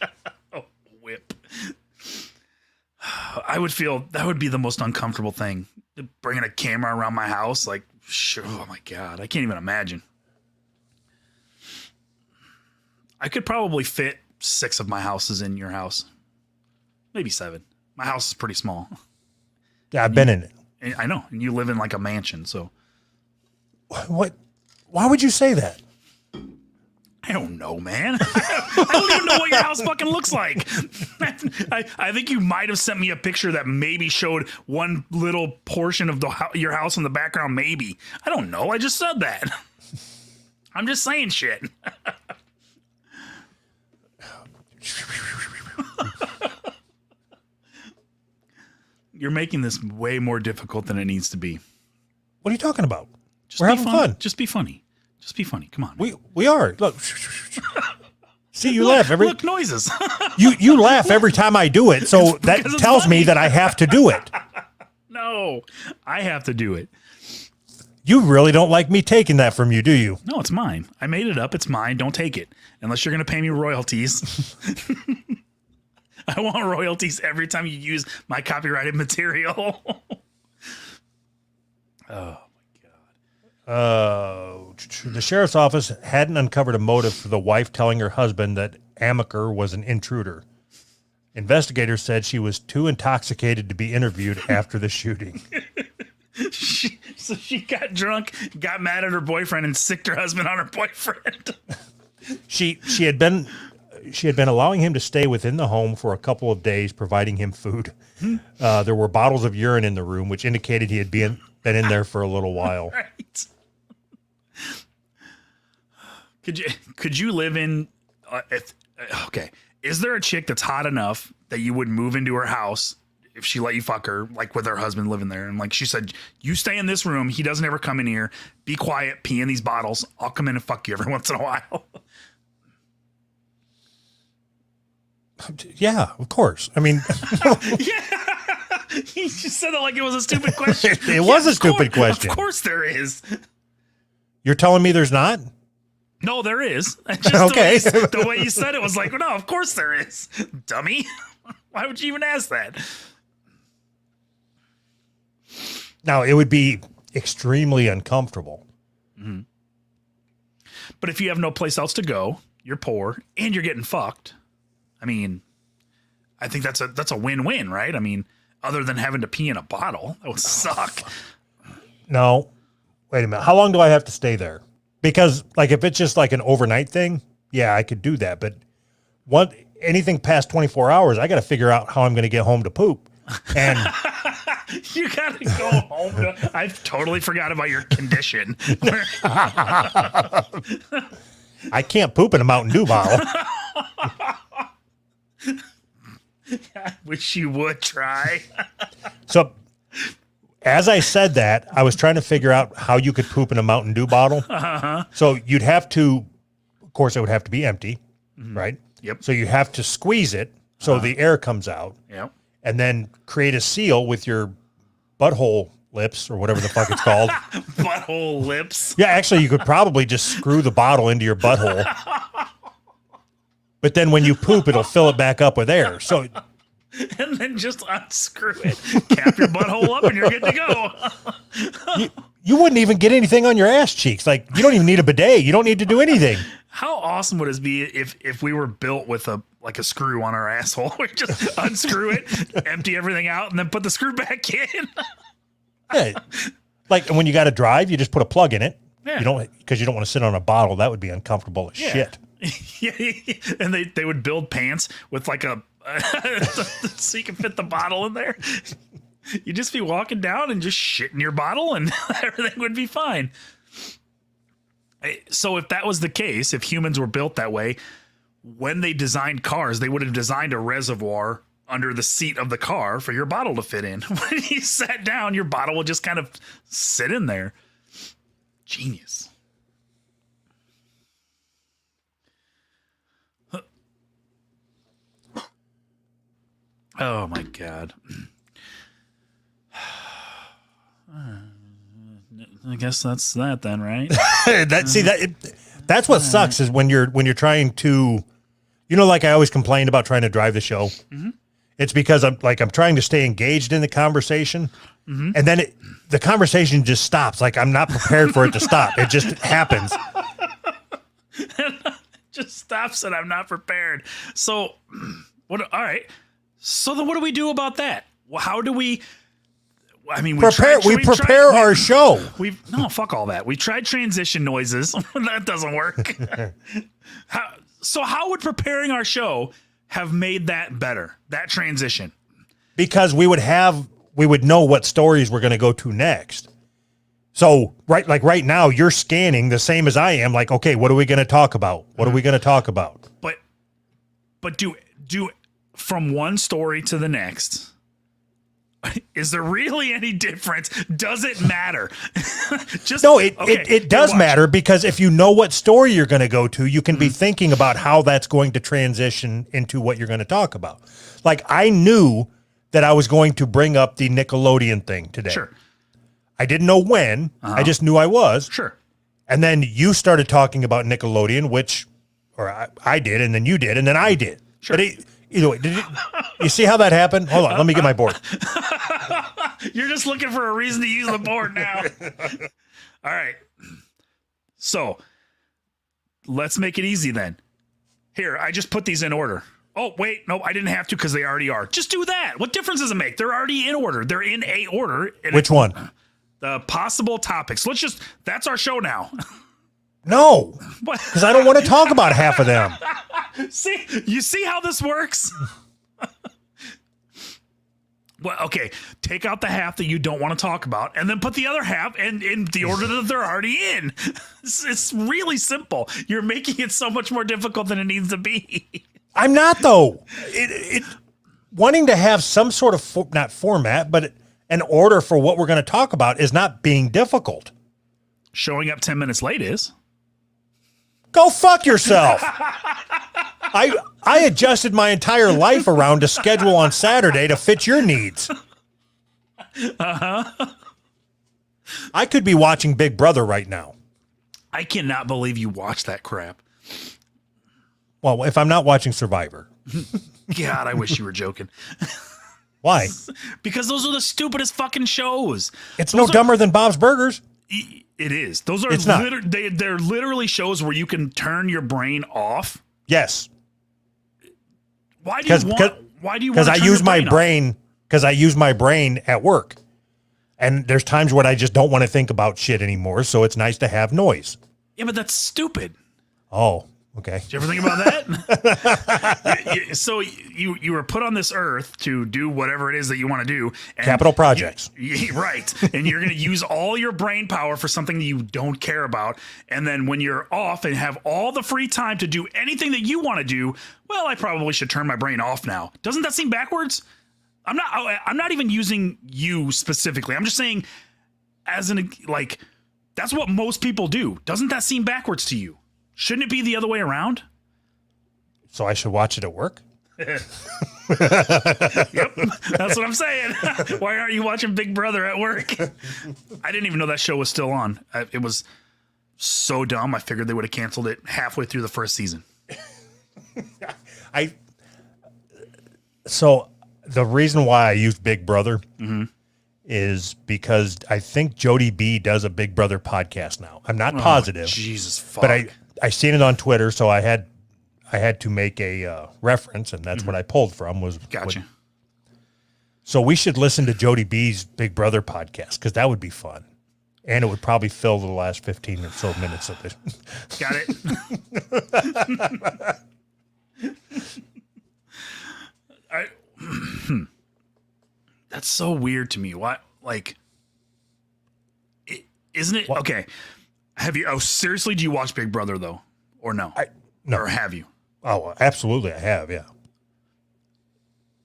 Oh, whip. I would feel that would be the most uncomfortable thing. Bringing a camera around my house. Like, sure. Oh my God. I can't even imagine. I could probably fit 6 of my houses in your house. Maybe 7. My house is pretty small. Yeah, I've been in it. I know. And you live in like a mansion, so. What? Why would you say that? I don't know, man. I don't even know what your house fucking looks like. I think you might have sent me a picture that maybe showed one little portion of your house in the background, maybe. I don't know. I just said that. I'm just saying shit. You're making this way more difficult than it needs to be. What are you talking about? Just We're having fun. Just be funny. Just be funny. Come on. We are. Look. See, you laugh every. Look, noises. you laugh every time I do it, so that tells me that I have to do it. No, I have to do it. You really don't like me taking that from you, do you? No, it's mine. I made it up. It's mine. Don't take it unless you're going to pay me royalties. I want royalties every time you use my copyrighted material. Oh. The sheriff's office hadn't uncovered a motive for the wife telling her husband that Amaker was an intruder. Investigators said she was too intoxicated to be interviewed after the shooting. So she got drunk, got mad at her boyfriend, and sicked her husband on her boyfriend. She had been allowing him to stay within the home for a couple of days, providing him food. There were bottles of urine in the room, which indicated he had been in there for a little while. Right. Could you live in? Okay, is there a chick that's hot enough that you would move into her house if she let you fuck her, like with her husband living there? And like she said, you stay in this room. He doesn't ever come in here. Be quiet. Pee in these bottles. I'll come in and fuck you every once in a while. Yeah, of course. I mean, Yeah. He just said it like it was a stupid question. It was a stupid question. Of course there is. You're telling me there's not? No, there is. Just Okay. The way you said it was like, no, of course there is. Dummy. Why would you even ask that? Now, it would be extremely uncomfortable. But if you have no place else to go, you're poor, and you're getting fucked, I mean, I think that's a win-win, right? I mean, other than having to pee in a bottle, that would suck. No, wait a minute. How long do I have to stay there? Because, like, if it's just like an overnight thing, yeah, I could do that. But anything past 24 hours, I got to figure out how I'm going to get home to poop. And You got to go home. I totally forgot about your condition. I can't poop in a Mountain Dew bottle. I wish you would try. So, as I said that, I was trying to figure out how you could poop in a Mountain Dew bottle. So you'd have to, of course, it would have to be empty, right? Yep. So you have to squeeze it so the air comes out, Yep. and then create a seal with your butthole lips or whatever the fuck it's called. Butthole lips. Yeah, actually, you could probably just screw the bottle into your butthole. But then when you poop, it'll fill it back up with air. So And then just unscrew it. Cap your butthole up and you're good to go. you wouldn't even get anything on your ass cheeks. Like, you don't even need a bidet. You don't need to do anything. How awesome would it be if we were built with a screw on our asshole? We just unscrew it, empty everything out, and then put the screw back in. Yeah. Like when you got to drive, you just put a plug in it. Yeah. You don't, because you don't want to sit on a bottle. That would be uncomfortable as shit. Yeah. And they would build pants with like a so you can fit the bottle in there. You'd just be walking down and just shit in your bottle and everything would be fine. So if that was the case, if humans were built that way, when they designed cars, they would have designed a reservoir under the seat of the car for your bottle to fit in. When you sat down, your bottle would just kind of sit in there. Genius. Oh my God. I guess that's that then, right? That's what sucks is when you're trying to, like I always complained about trying to drive the show. Mm-hmm. It's because I'm trying to stay engaged in the conversation, and then the conversation just stops. Like I'm not prepared for it to stop. It just happens. Just stops and I'm not prepared. So what? All right. So then what do we do about that? Well, how do we? I mean, we prepare our show. No, fuck all that. We tried transition noises. That doesn't work. How would preparing our show have made that better? That transition? Because we would know what stories we're going to go to next. So right now you're scanning the same as I am. Like, okay, what are we going to talk about? What are we going to talk about? But do from one story to the next. Is there really any difference? Does it matter? It does matter, because if you know what story you're going to go to, you can be thinking about how that's going to transition into what you're going to talk about. Like I knew that I was going to bring up the Nickelodeon thing today. Sure. I didn't know when. I just knew I was. Sure. And then you started talking about Nickelodeon, I did, and then you did, and then I did. Sure. But either way, you see how that happened? Hold on, let me get my board. You're just looking for a reason to use the board now. All right. So let's make it easy then. Here, I just put these in order. Oh, wait, no, I didn't have to because they already are. Just do that. What difference does it make? They're already in order. They're in a order. And Which one? The possible topics. That's our show now. No, What? because I don't want to talk about half of them. You see how this works? Well, okay, take out the half that you don't want to talk about and then put the other half in the order that they're already in. It's really simple. You're making it so much more difficult than it needs to be. I'm not, though. Wanting to have some sort of, not format, but an order for what we're going to talk about is not being difficult. Showing up 10 minutes late is. Go fuck yourself. I adjusted my entire life around a schedule on Saturday to fit your needs. I could be watching Big Brother right now. I cannot believe you watched that crap. Well, if I'm not watching Survivor. God, I wish you were joking. Why? Because those are the stupidest fucking shows. It's no dumber than Bob's Burgers. It is. Those are It's not. They're literally shows where you can turn your brain off. Yes. Why do you want? Why do you want? Because I use my brain. Because I use my brain at work, and there's times when I just don't want to think about shit anymore. So it's nice to have noise. Yeah, but that's stupid. Oh, okay. Did you ever think about that? So you were put on this earth to do whatever it is that you want to do. And Capital projects. Right. And you're going to use all your brain power for something that you don't care about. And then when you're off and have all the free time to do anything that you want to do, well, I probably should turn my brain off now. Doesn't that seem backwards? I'm not even using you specifically. I'm just saying that's what most people do. Doesn't that seem backwards to you? Shouldn't it be the other way around? So I should watch it at work? Yep. That's what I'm saying. Why aren't you watching Big Brother at work? I didn't even know that show was still on. It was so dumb. I figured they would have canceled it halfway through the first season. So the reason why I used Big Brother is because I think Jody B does a Big Brother podcast now. I'm not positive. Jesus fuck. But I seen it on Twitter, so I had to make a reference, and that's what I pulled from. Gotcha. So we should listen to Jody B's Big Brother podcast because that would be fun, and it would probably fill the last 15 or so minutes of it. Got it. That's so weird to me. Why? Like, isn't it? Okay. Have you? Oh, seriously? Do you watch Big Brother though, or no? No. Or have you? Oh, absolutely, I have. Yeah.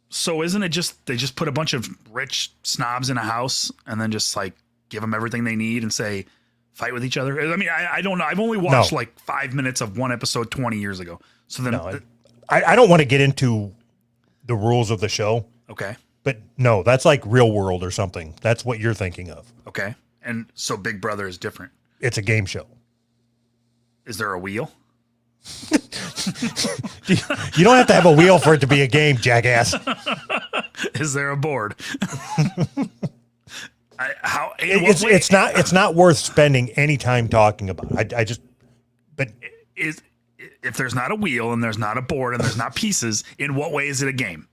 So isn't it just they just put a bunch of rich snobs in a house and then just like give them everything they need and say fight with each other? I mean, I don't know. I've only watched like 5 minutes of one episode 20 years ago. So then, I don't want to get into the rules of the show. Okay. But no, that's like Real World or something. That's what you're thinking of. Okay. And so Big Brother is different. It's a game show. Is there a wheel? You don't have to have a wheel for it to be a game, jackass. Is there a board? It's not worth spending any time talking about. If there's not a wheel and there's not a board and there's not pieces, in what way is it a game?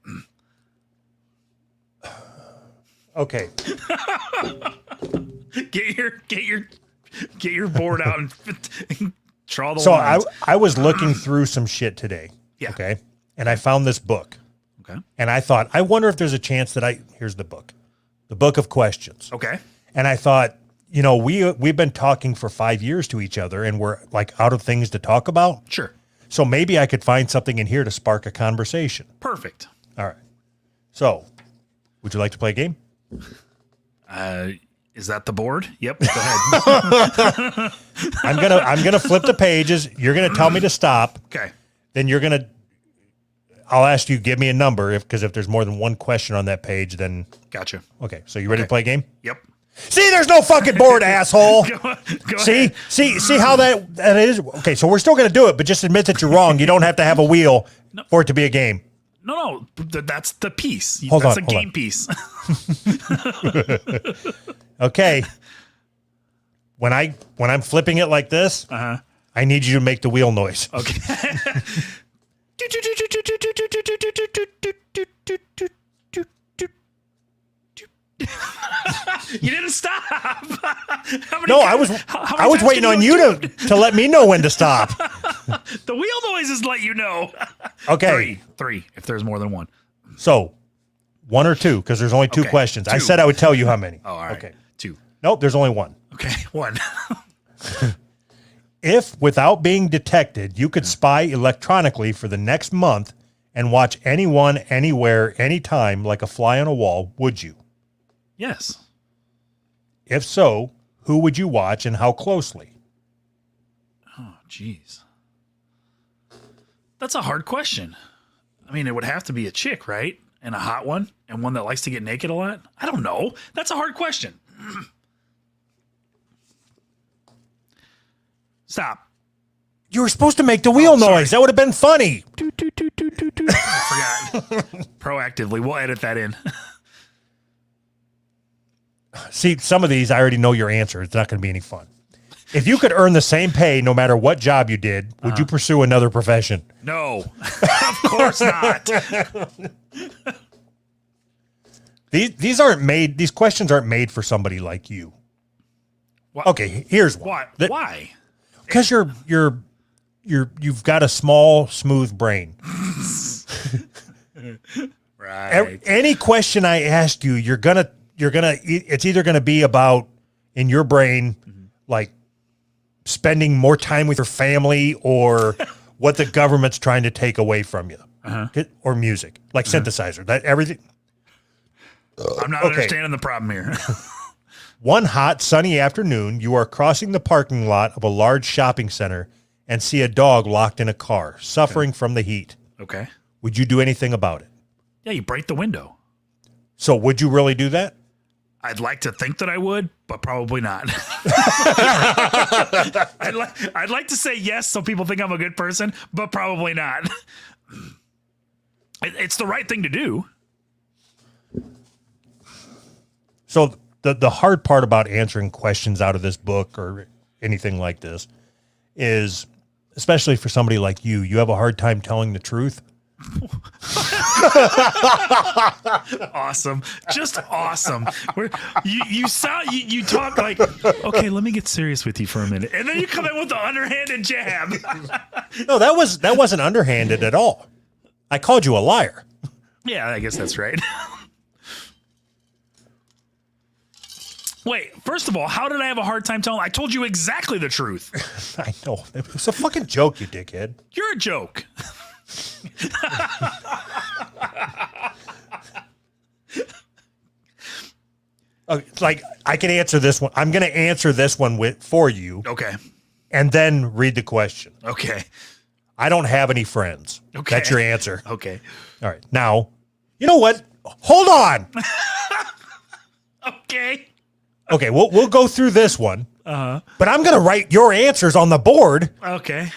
Okay. Get your board out and draw the So lines. I was looking through some shit today. Yeah. Okay. And I found this book. Okay. And I thought, I wonder if there's a chance that here's the book. The Book of Questions. Okay. And I thought, we've been talking for 5 years to each other and we're like out of things to talk about. Sure. So maybe I could find something in here to spark a conversation. Perfect. All right. So, would you like to play a game? Is that the board? Yep. Go ahead. I'm gonna flip the pages. You're gonna tell me to stop. Okay. Then I'll ask you, give me a number because if there's more than one question on that page, then Gotcha. okay. So you ready to play a game? Yep. See, there's no fucking board, asshole. Go See, ahead. see how that is. Okay, so we're still gonna do it, but just admit that you're wrong. You don't have to have a wheel for it to be a game. No, that's the piece. Hold a on. game piece. Okay. When I'm flipping it like this, I need you to make the wheel noise. Okay. You didn't stop. How many No, times- I was times waiting can on you to let me know when to stop. The wheel noises let you know. Okay. Three. If there's more than one. So, one or two, because there's only two Okay, questions. I two. said I would tell you how many. Oh, all right. Okay. 2. Nope, there's only one. Okay, 1. If, without being detected, you could spy electronically for the next month and watch anyone, anywhere, anytime like a fly on a wall, would you? Yes. If so, who would you watch and how closely? Oh, jeez. That's a hard question. I mean, it would have to be a chick, right? And a hot one, and one that likes to get naked a lot. I don't know. That's a hard question. Stop. You were supposed to make the wheel sorry. noise. That would have been funny. I forgot. Proactively. We'll edit that in. See, some of these I already know your answer. It's not going to be any fun. If you could earn the same pay no matter what job you did, would you pursue another profession? No. Of course not. These aren't made. These questions aren't made for somebody like you. Why? Okay, here's one. Why? That- Why? Because you've got a small, smooth brain. Right. Any question I ask you, it's either gonna be about in your brain, like spending more time with your family or what the government's trying to take away from you, or music, like synthesizer. That everything. I'm not Okay. understanding the problem here. One hot, sunny afternoon, you are crossing the parking lot of a large shopping center and see a dog locked in a car, suffering from the heat. Okay. Would you do anything about it? Yeah, you break the window. So would you really do that? I'd like to think that I would, but probably not. I'd like to say yes so people think I'm a good person, but probably not. It's the right thing to do. So the hard part about answering questions out of this book or anything like this is, especially for somebody like you, you have a hard time telling the truth. Awesome. Just awesome. You talk like, okay, let me get serious with you for a minute. And then you come in with the underhanded jab. No, that wasn't underhanded at all. I called you a liar. Yeah, I guess that's right. Wait, first of all, how did I have a hard time telling? I told you exactly the truth. I know. It was a fucking joke, you dickhead. You're a joke. It's like I can answer this one. I'm going to answer this one for you Okay. and then read the question. Okay. I don't have any friends. Okay. That's your answer. Okay. All right. Now, you know what? Hold on. Okay. Okay, we'll go through this one. But I'm going to write your answers on the board, Okay.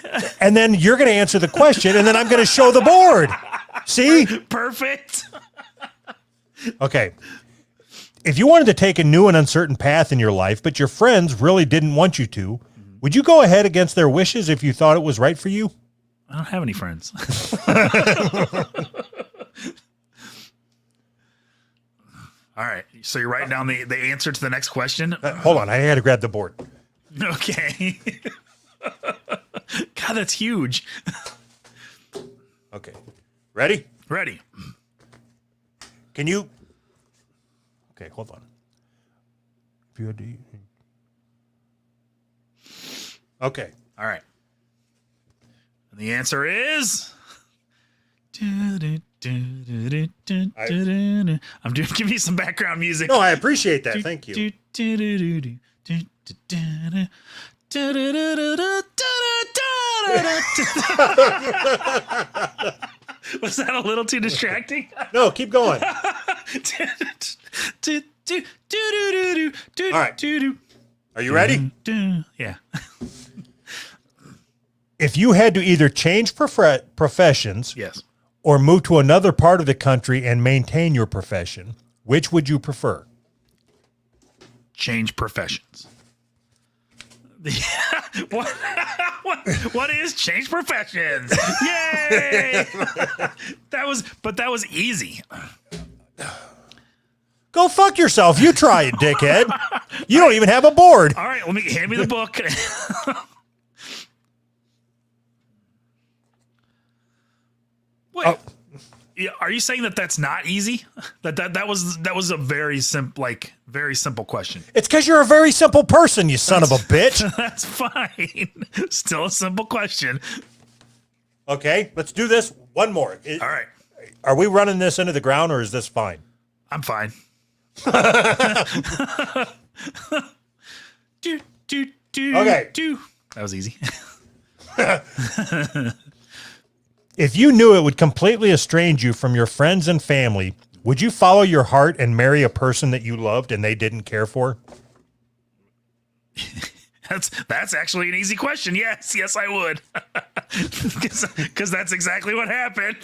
and then you're going to answer the question, and then I'm going to show the board. See? Perfect. Okay. If you wanted to take a new and uncertain path in your life, but your friends really didn't want you to, would you go ahead against their wishes if you thought it was right for you? I don't have any friends. All right. So you're writing down the answer to the next question? Hold on. I had to grab the board. Okay. God, that's huge. Okay. Ready? Ready. Can you? Okay, hold on. Okay. All right. And the answer is. I'm doing. Give me some background music. No, I appreciate that. Thank you. Was that a little too distracting? No, keep going. All right. Are you ready? Yeah. If you had to either change professions Yes. or move to another part of the country and maintain your profession, which would you prefer? Change professions. What is change professions? Yay! That was easy. Go fuck yourself. You try it, dickhead. You don't even have a board. All right, hand me the book. Wait, yeah, are you saying that that's not easy? That was a very simple question. It's because you're a very simple person, you son of a bitch. That's fine. Still a simple question. Okay, let's do this. One more. All right, Are we running this into the ground or is this fine? I'm fine. do. Okay. That was easy. If you knew it would completely estrange you from your friends and family, would you follow your heart and marry a person that you loved and they didn't care for? That's actually an easy question. Yes, I would. Because that's exactly what happened.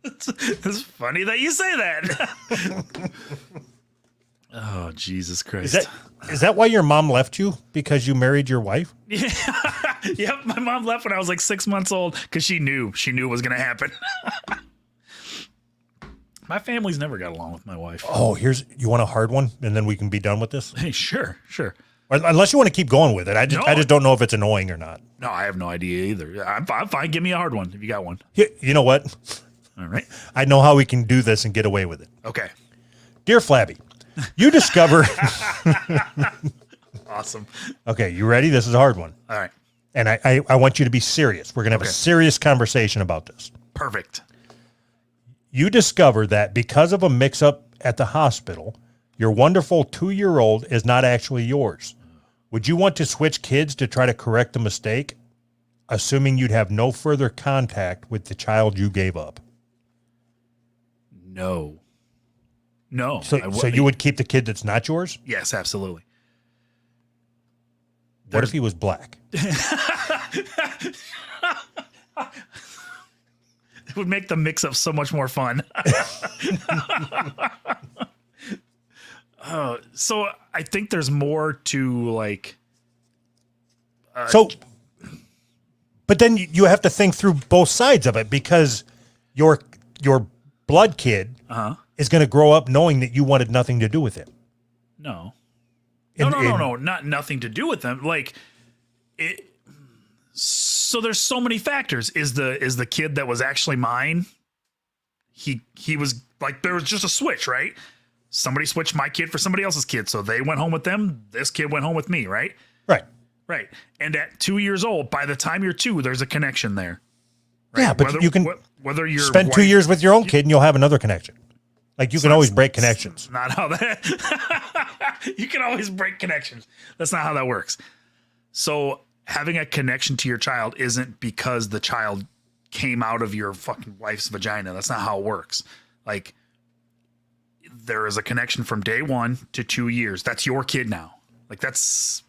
It's funny that you say that. Oh, Jesus Christ. Is that why your mom left you? Because you married your wife? Yeah. Yep, my mom left when I was like 6 months old because she knew it was going to happen. My family's never got along with my wife. Oh, you want a hard one and then we can be done with this? Hey, sure. Or, unless you want to keep going with it. I just don't know if it's annoying or not. No, I have no idea either. I'm fine. Give me a hard one if you got one. You know what? All right. I know how we can do this and get away with it. Okay. Dear Flabby, you discover... Awesome. Okay, you ready? This is a hard one. All right. And I want you to be serious. We're going to have a serious conversation about this. Perfect. You discover that because of a mix-up at the hospital, your wonderful 2-year-old is not actually yours. Would you want to switch kids to try to correct the mistake, assuming you'd have no further contact with the child you gave up? No. So you would keep the kid that's not yours? Yes, absolutely. What if he was black? It would make the mix-up so much more fun. So I think there's more to like. But then you have to think through both sides of it because your blood kid is going to grow up knowing that you wanted nothing to do with him. No. No, not nothing to do with them. Like it. So there's so many factors. Is the kid that was actually mine? He was like, there was just a switch, right? Somebody switched my kid for somebody else's kid. So they went home with them. This kid went home with me, right? Right. And at 2 years old, by the time you're 2, there's a connection there. Right? Yeah, but you can whether you're spend 2 years with your own kid and you'll have another connection. Like you can always break connections. Not how that. You can always break connections. That's not how that works. So having a connection to your child isn't because the child came out of your fucking wife's vagina. That's not how it works. Like there is a connection from day 1 to 2 years. That's your kid now. Like that's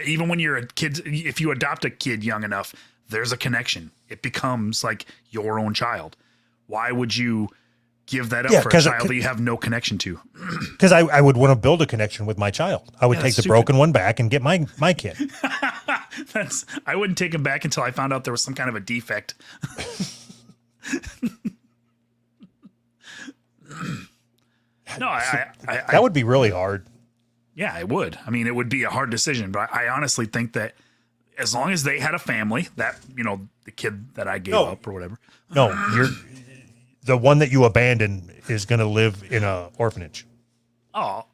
even when you're a kid, if you adopt a kid young enough, there's a connection. It becomes like your own child. Why would you give that up for a child that you have no connection to? Because I would want to build a connection with my child. I would take the broken one back and get my kid. I wouldn't take him back until I found out there was some kind of a defect. No, that would be really hard. Yeah, it would. I mean, it would be a hard decision, but I honestly think that as long as they had a family, that, the kid that I gave up or whatever. No, the one that you abandoned is going to live in a orphanage. Oh.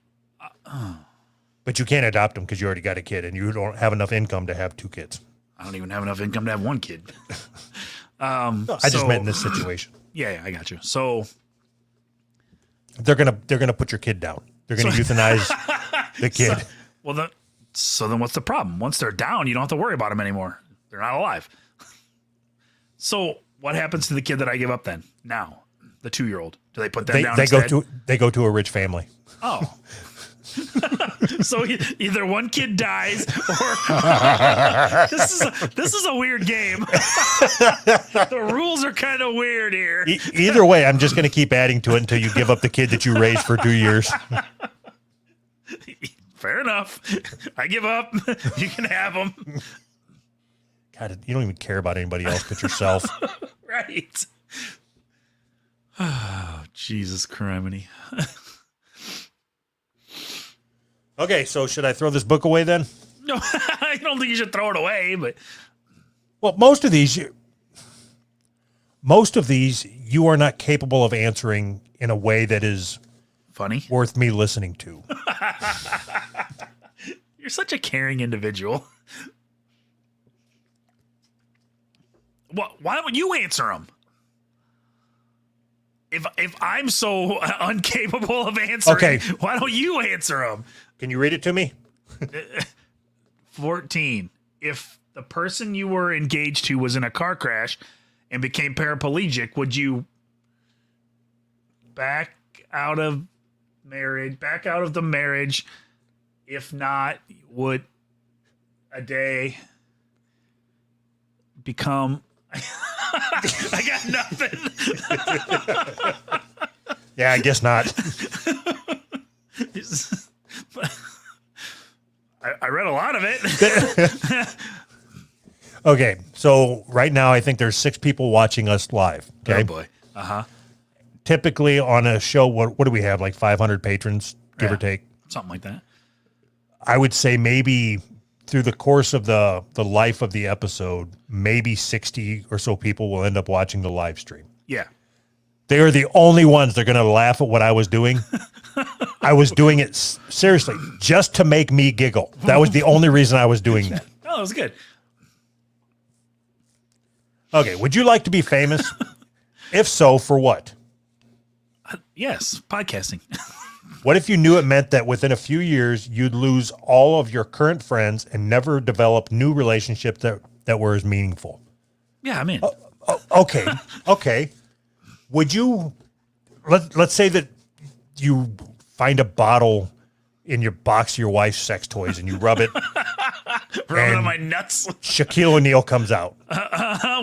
But you can't adopt him because you already got a kid and you don't have enough income to have 2 kids. I don't even have enough income to have 1 kid. I just meant in this situation. Yeah, I got you. So they're gonna put your kid down. They're gonna euthanize the kid. So then what's the problem? Once they're down, you don't have to worry about them anymore. They're not alive. So what happens to the kid that I give up then? Now, the 2-year-old. Do they put them down instead? They go to a rich family. Oh. So either one kid dies or this is a weird game. The rules are kind of weird here. Either way, I'm just going to keep adding to it until you give up the kid that you raised for 2 years. Fair enough. I give up. You can have them. God, you don't even care about anybody else but yourself. Right. Oh, Jesus criminy. Okay, so should I throw this book away then? No, I don't think you should throw it away, but Well, most of these you are not capable of answering in a way that is funny. worth me listening to. You're such a caring individual. Why don't you answer them? If I'm so incapable of answering, Okay. why don't you answer them? Can you read it to me? 14. If the person you were engaged to was in a car crash and became paraplegic, would you back out of the marriage? If not, would a day become I got nothing. Yeah, I guess not. I read a lot of it. Okay, so right now I think there's 6 people watching us live. Okay, Oh boy. Uh-huh. typically on a show, what do we have? Like 500 patrons, give or Yeah. take. Something like that. I would say maybe through the course of the life of the episode, maybe 60 or so people will end up watching the live stream. Yeah. They are the only ones that are going to laugh at what I was doing. I was doing it seriously just to make me giggle. That was the only reason I was doing that. Oh, that was good. Okay, would you like to be famous? If so, for what? Yes, podcasting. What if you knew it meant that within a few years you'd lose all of your current friends and never develop new relationships that were as meaningful? Yeah, I'm in. Okay. Would you let's say that you find a bottle in your box of your wife's sex toys and you rub it, Rubbing on and my nuts Shaquille O'Neal comes out.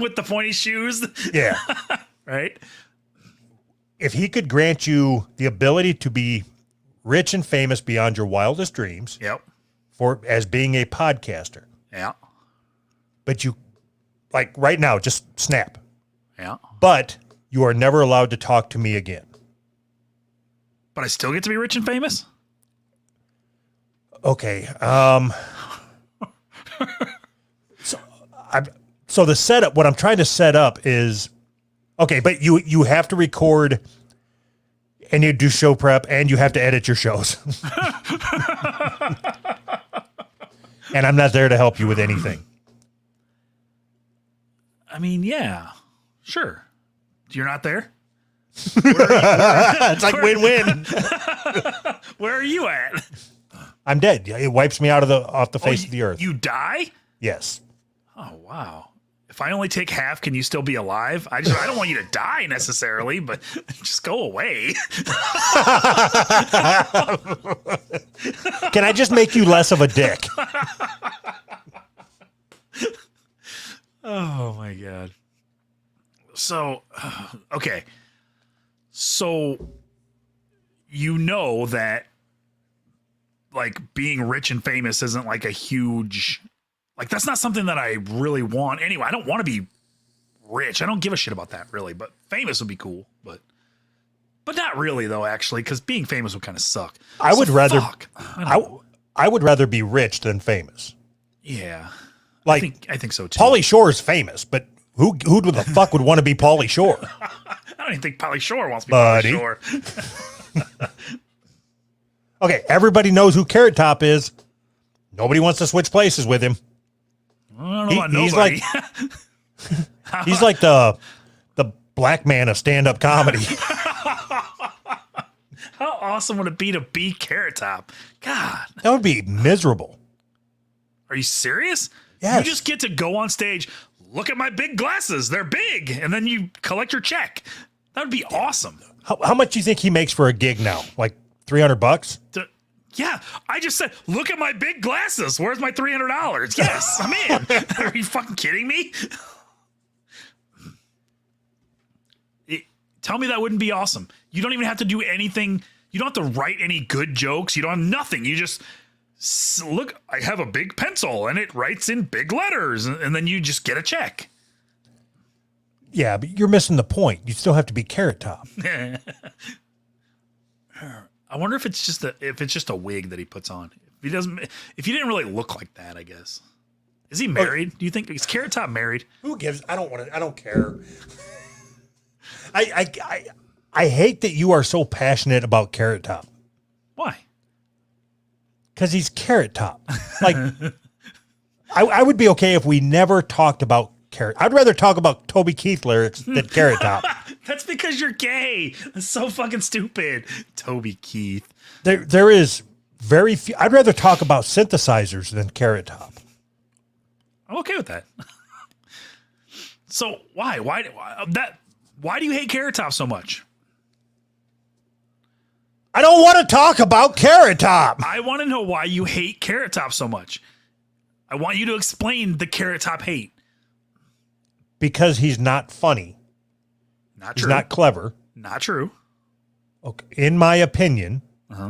with the pointy shoes. Yeah. Right? If he could grant you the ability to be rich and famous beyond your wildest dreams Yep. for as being a podcaster, Yeah. but you like right now, just snap. Yeah. But you are never allowed to talk to me again. But I still get to be rich and famous? Okay. So the setup, what I'm trying to set up is, okay, but you have to record and you do show prep and you have to edit your shows. And I'm not there to help you with anything. I mean, yeah. Sure. You're not there? It's like win-win. Where are you at? I'm dead. It wipes me out of off the face of the earth. You die? Yes. Oh, wow. If I only take half, can you still be alive? I don't want you to die necessarily, but just go away. Can I just make you less of a dick? Oh my God. So, okay. So, you know that like being rich and famous isn't like a huge, like that's not something that I really want. Anyway, I don't want to be rich. I don't give a shit about that really, but famous would be cool, but not really though, actually, because being famous would kind of suck. I would rather, fuck. I don't know. I would rather be rich than famous. Yeah. Like, I think so too. Pauly Shore is famous, but who the fuck would want to be Pauly Shore? I don't even think Pauly Shore wants to be Buddy. Pauly Shore. Okay, everybody knows who Carrot Top is. Nobody wants to switch places with him. I don't know about He's nobody. He's like the black man of stand-up comedy. How awesome would it be to be Carrot Top? God, That would be miserable. are you serious? Yes. You just get to go on stage, look at my big glasses. They're big. And then you collect your check. That would be awesome. How much do you think he makes for a gig now? Like $300? Yeah, I just said, look at my big glasses. Where's my $300? Yes, I'm in. Are you fucking kidding me? Tell me that wouldn't be awesome. You don't even have to do anything. You don't have to write any good jokes. You don't have nothing. You just look, I have a big pencil and it writes in big letters. And then you just get a check. Yeah, but you're missing the point. You still have to be Carrot Top. I wonder if it's just a wig that he puts on. If he didn't really look like that, I guess. Is he married? Do you think is Carrot Top married? Who gives? I don't care. I hate that you are so passionate about Carrot Top. Why? Because he's Carrot Top. Like, I would be okay if we never talked about Carrot. I'd rather talk about Toby Keith lyrics than Carrot Top. That's because you're gay. That's so fucking stupid. Toby Keith. There is very few. I'd rather talk about synthesizers than Carrot Top. I'm okay with that. So why do you hate Carrot Top so much? I don't want to talk about Carrot Top. I want to know why you hate Carrot Top so much. I want you to explain the Carrot Top hate. Because he's not funny. Not He's true. not clever. Not true. Okay. In my opinion,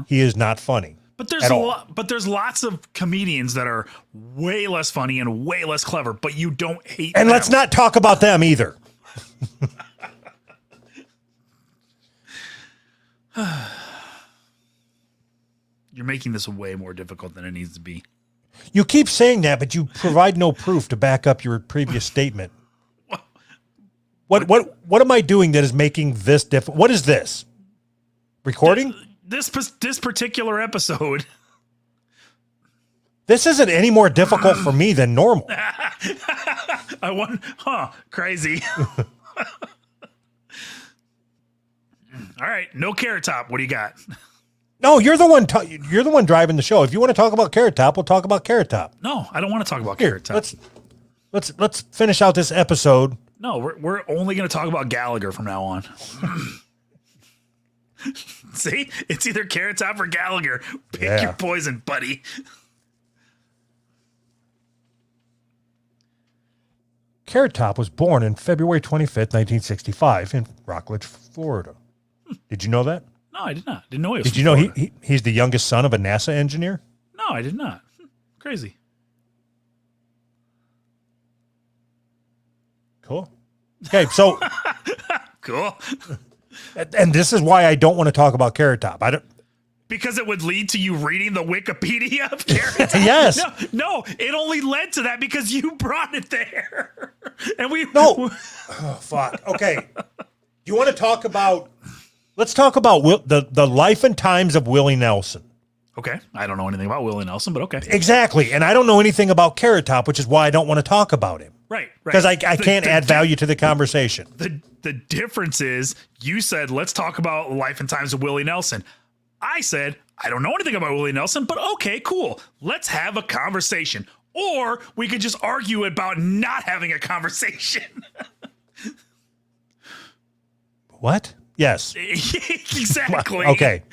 he is not funny. But there's at all. but there's lots of comedians that are way less funny and way less clever, but you don't hate And them. let's not talk about them either. You're making this way more difficult than it needs to be. You keep saying that, but you provide no proof to back up your previous statement. What am I doing that is making this different? What is this? Recording? This particular episode. This isn't any more difficult for me than normal. I want, crazy. All right, no Carrot Top. What do you got? No, you're the one. You're the one driving the show. If you want to talk about Carrot Top, we'll talk about Carrot Top. No, I don't want to talk about Here, Carrot Top. let's finish out this episode. No, we're only going to talk about Gallagher from now on. See, it's either Carrot Top or Gallagher. Pick your poison, buddy. Carrot Top was born on February 25th, 1965 in Rockledge, Florida. Did you know that? No, I did not. Didn't know he was Did you know he's the youngest son of a NASA engineer? No, I did not. Crazy. Cool. Okay, so Cool. and this is why I don't want to talk about Carrot Top. I don't. Because it would lead to you reading the Wikipedia of Carrot Top. Yes. No, it only led to that because you brought it there. And we No. Oh, fuck. Okay. You want to talk about? Let's talk about the life and times of Willie Nelson. Okay. I don't know anything about Willie Nelson, but okay. Exactly, and I don't know anything about Carrot Top, which is why I don't want to talk about him. Right. Because I can't add value to the conversation. The difference is you said, let's talk about life and times of Willie Nelson. I said, I don't know anything about Willie Nelson, but okay, cool. Let's have a conversation. Or we could just argue about not having a conversation. What? Yes. Exactly. Okay.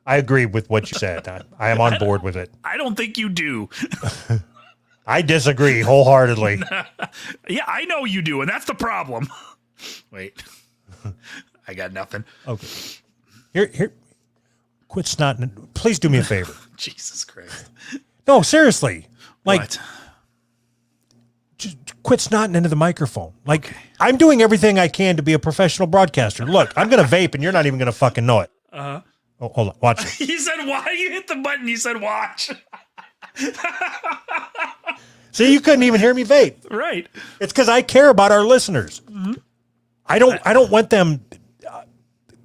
I agree with what you said. I am on board with it. I don't think you do. I disagree wholeheartedly. Yeah, I know you do, and that's the problem. Wait. I got nothing. Okay. Here. Quit snotting. Please do me a favor. Jesus Christ. No, seriously. Like, What? just quit snotting into the microphone. Like, I'm doing everything I can to be a professional broadcaster. Look, I'm going to vape, and you're not even going to fucking know it. Oh, hold on. Watch it. You said why? You hit the button. You said watch. See, you couldn't even hear me vape. Right. It's because I care about our listeners. Mm-hmm. I don't want them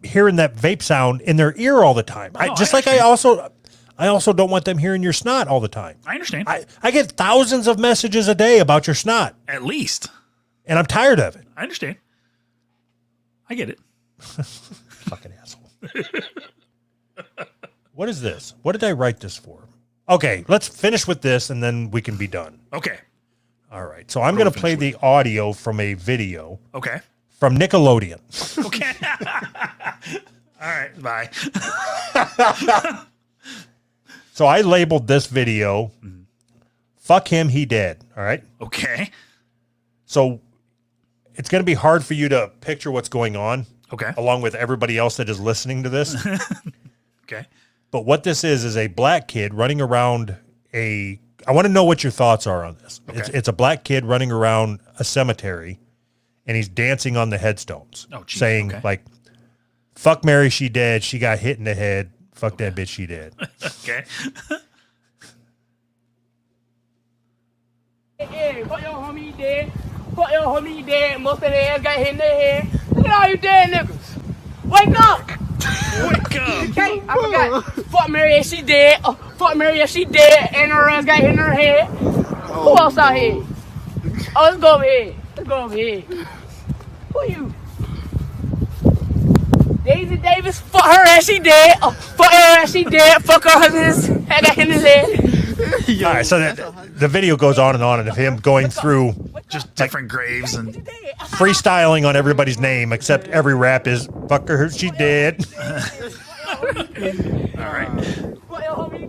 hearing that vape sound in their ear all the time. I also don't want them hearing your snot all the time. I understand. I get thousands of messages a day about your snot, At least. and I'm tired of it. I understand. I get it. Fucking asshole. What is this? What did I write this for? Okay, let's finish with this, and then we can be done. Okay. All right. So I'm going to play the audio from a video Okay. from Nickelodeon. Okay. All right. Bye. So I labeled this video, "Fuck Him, He Dead." All right. Okay. So it's going to be hard for you to picture what's going on, Okay. along with everybody else that is listening to this. Okay. But what this is a black kid running around I want to know what your thoughts are on this. Okay. It's a black kid running around a cemetery, and he's dancing on the headstones, Oh, geez, saying okay. like, "Fuck Mary, she dead. She got hit in the head. Fuck that bitch, she dead." Okay. Hey, fuck your homie, he dead. Fuck your homie, he dead. Most of their ass got hit in the head. Look at all you dead niggas. Wake up! Wake up. Okay, I forgot. Fuck Mary, she dead. Fuck Mary, she dead. And her ass got hit in her head. Who else out here? Oh, let's go over here. Let's go over here. Who you? Daisy Davis, fuck her ass, she dead. Fuck her ass, she dead. Fuck her husband, I got hit in his head. All right, so the video goes on and of him going through Just different graves and freestyling on everybody's name, except every rap is "fuck her, she dead." all right.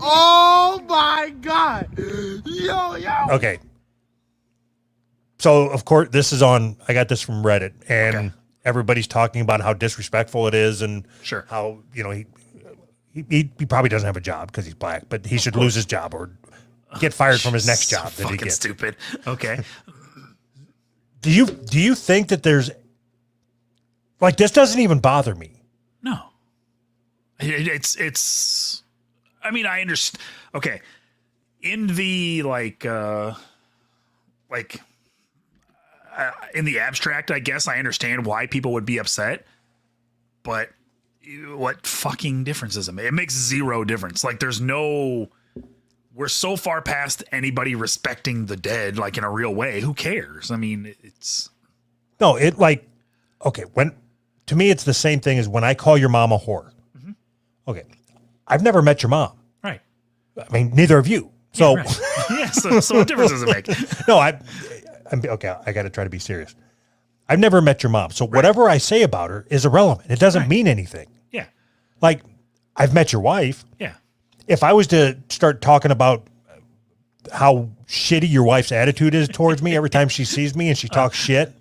Oh my God. Yo. Okay. So of course this is on. I got this from Reddit, and everybody's talking about how disrespectful it is, and Sure. how he probably doesn't have a job because he's black, but he should lose his job or get fired from his next job So that he fucking gets. stupid. Okay. Do you think that there's like this doesn't even bother me? No. It's I mean, I understand. Okay. In the in the abstract, I guess I understand why people would be upset, but what fucking difference does it make? It makes zero difference. Like we're so far past anybody respecting the dead, like in a real way. Who cares? I mean, to me, it's the same thing as when I call your mom a whore. Mm-hmm. Okay. I've never met your mom. right. I mean, neither of you. So, Yeah, right. Yeah, so what difference does it make? no, I'm okay. I got to try to be serious. I've never met your mom. So whatever I say about her is irrelevant. It doesn't mean anything. Yeah. Like, I've met your wife. Yeah. If I was to start talking about how shitty your wife's attitude is towards me every time she sees me and she talks shit,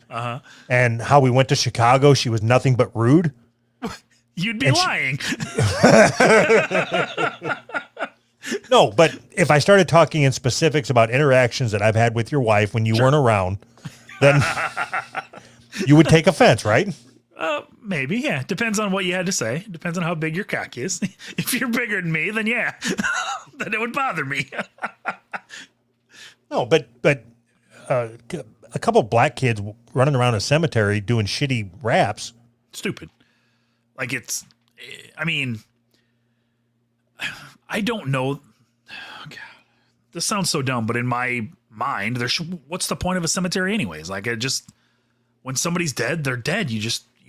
and how we went to Chicago, she was nothing but rude. You'd be lying. No, but if I started talking in specifics about interactions that I've had with your wife when you weren't around, then you would take offense, right? Maybe, yeah. Depends on what you had to say. Depends on how big your cock is. If you're bigger than me, then yeah, then it would bother me. No, but a couple black kids running around a cemetery doing shitty raps. Stupid. Like I mean, I don't know. God, this sounds so dumb, but in my mind, what's the point of a cemetery anyways? Like when somebody's dead, they're dead. You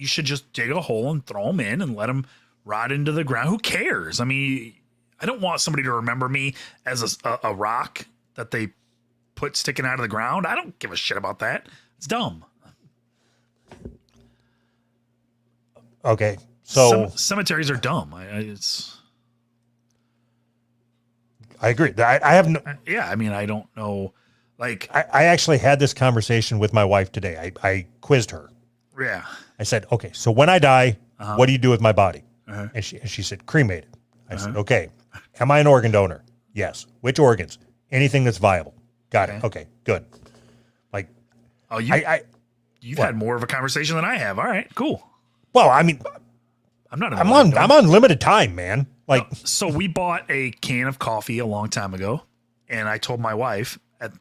should just dig a hole and throw them in and let them rot into the ground. Who cares? I mean, I don't want somebody to remember me as a rock that they put sticking out of the ground. I don't give a shit about that. It's dumb. Okay, so cemeteries are dumb. I agree. I have no. Yeah, I mean, I don't know. Like, I actually had this conversation with my wife today. I quizzed her. Yeah. I said, okay, so when I die, what do you do with my body? And she said, cremated. I said, okay. Am I an organ donor? Yes. Which organs? Anything that's viable. Got it. Okay, good. Like, oh, you've had more of a conversation than I have. All right, cool. Well, I mean, I'm on limited time, man. Like, so we bought a can of coffee a long time ago, and I told my wife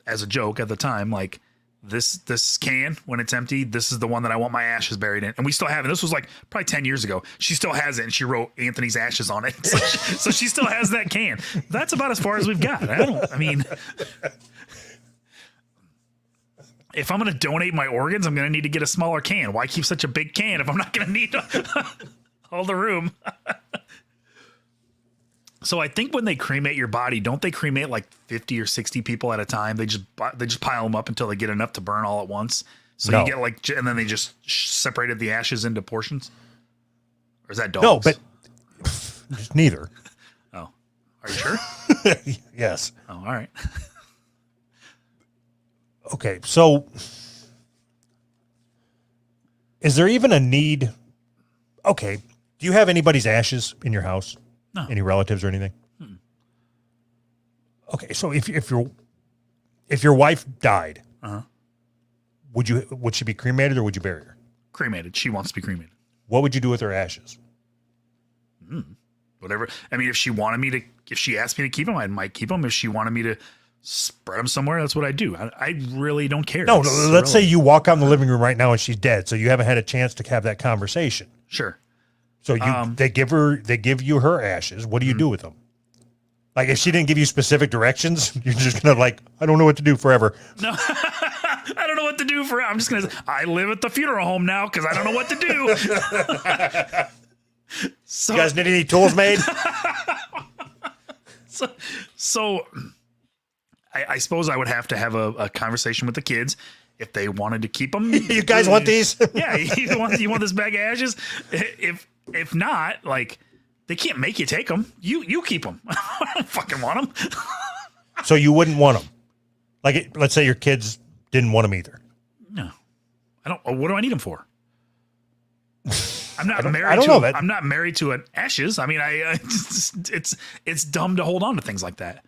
as a joke at the time, like, this can, when it's empty, this is the one that I want my ashes buried in. And we still have it. This was like probably 10 years ago. She still has it, and she wrote Anthony's ashes on it. So she still has that can. That's about as far as we've got. I mean, if I'm going to donate my organs, I'm going to need to get a smaller can. Why keep such a big can if I'm not going to need all the room? So I think when they cremate your body, don't they cremate like 50 or 60 people at a time? They just pile them up until they get enough to burn all at once. So No. you get like, and then they just separated the ashes into portions. Or is that dogs? no, but neither. Oh, are you sure? Yes. Oh, all right. Okay, so is there even a need? Okay, do you have anybody's ashes in your house? No. Any relatives or anything? Okay, so if your wife died, would she be cremated or would you bury her? Cremated. She wants to be cremated. What would you do with her ashes? Whatever. I mean, if she asked me to keep them, I might keep them. If she wanted me to spread them somewhere, that's what I do. I really don't care. No, let's say you walk out in the living room right now and she's dead, so you haven't had a chance to have that conversation. Sure. So they give you her ashes. What do you do with them? Like if she didn't give you specific directions, you're just gonna I don't know what to do forever. No, I don't know what to do for. I'm just gonna. I live at the funeral home now because I don't know what to do. So, you guys need any tools made? so I suppose I would have to have a conversation with the kids if they wanted to keep them. You guys want these? Yeah, you want this bag of ashes? If not, they can't make you take them. You keep them. I don't fucking want them. So you wouldn't want them? Let's say your kids didn't want them either. No, I don't. What do I need them for? I'm not married. I don't know that. I'm not married to an ashes. I mean, it's dumb to hold on to things like that.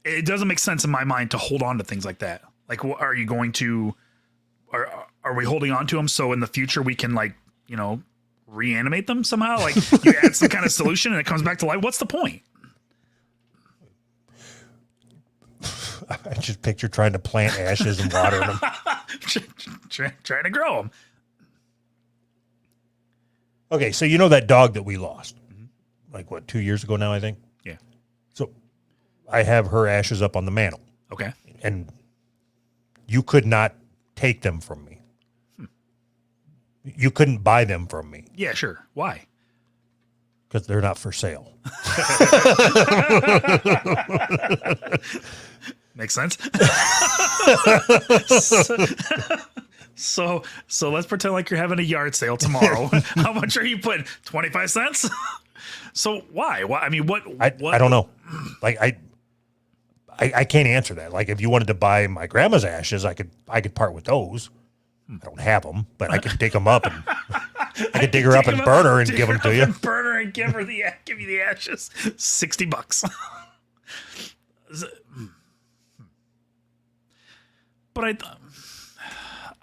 It doesn't make sense in my mind to hold on to things like that. Like, are you going to? Are we holding on to them so in the future we can reanimate them somehow? Like you add some kind of solution and it comes back to life. What's the point? I just picture trying to plant ashes and water them. Trying to grow them. Okay, so you know that dog that we lost? 2 years ago now, I think? Yeah. So I have her ashes up on the mantle. Okay. And you could not take them from me. You couldn't buy them from me. Yeah, sure. Why? Because they're not for sale. Makes sense. So let's pretend like you're having a yard sale tomorrow. How much are you putting? 25 cents? So why? I mean, what? I don't know. I can't answer that. Like if you wanted to buy my grandma's ashes, I could part with those. I don't have them, but I could dig them up and I could dig her up and burn her and give them to you. Burn her and give you the ashes. $60. But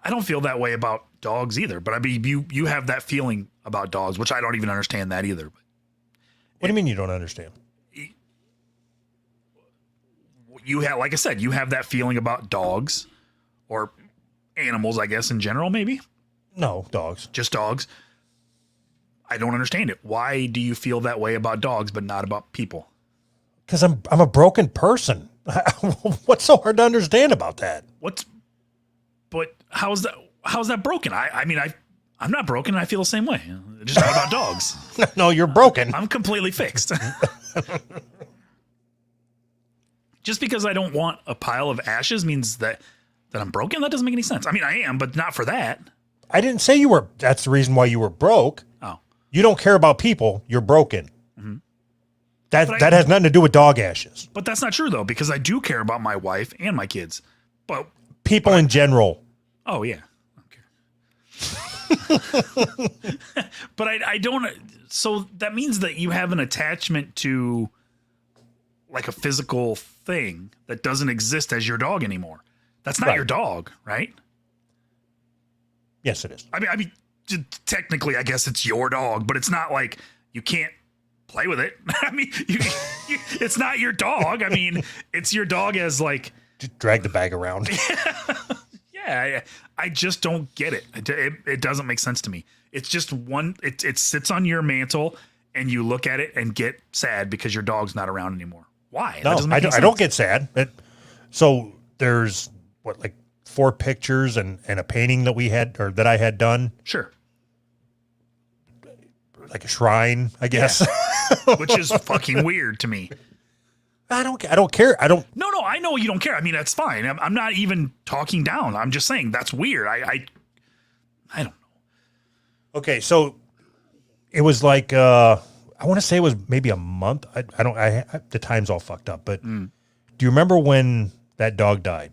I don't feel that way about dogs either. But I mean, you have that feeling about dogs, which I don't even understand that either. What do you mean you don't understand? You have, like I said, you have that feeling about dogs or animals, I guess, in general, maybe. No, dogs. Just dogs. I don't understand it. Why do you feel that way about dogs, but not about people? Because I'm a broken person. What's so hard to understand about that? But how's that broken? I'm not broken. I feel the same way. Just not about dogs. No, you're broken. I'm completely fixed. Just because I don't want a pile of ashes means that I'm broken? That doesn't make any sense. I mean, I am, but not for that. I didn't say you were. That's the reason why you were broke. Oh. You don't care about people. You're broken. Mm-hmm. That has nothing to do with dog ashes. But that's not true, though, because I do care about my wife and my kids. But people in general. Oh, yeah. Okay. But I don't. So that means that you have an attachment to like a physical thing that doesn't exist as your dog anymore. That's not your dog, right? Yes, it is. I mean, technically, I guess it's your dog, but it's not like you can't play with it. I mean, it's not your dog. I mean, it's your dog as like just drag the bag around. Yeah, I just don't get it. It doesn't make sense to me. It's just one. It sits on your mantle, and you look at it and get sad because your dog's not around anymore. Why? No, I don't get sad. So there's 4 pictures and a painting that we had or that I had done. Sure. Like a shrine, I guess. Yeah. Which is fucking weird to me. I don't care. No, I know you don't care. I mean, that's fine. I'm not even talking down. I'm just saying that's weird. I don't know. Okay, so it was like I want to say it was maybe a month. The time's all fucked up, but do you remember when that dog died?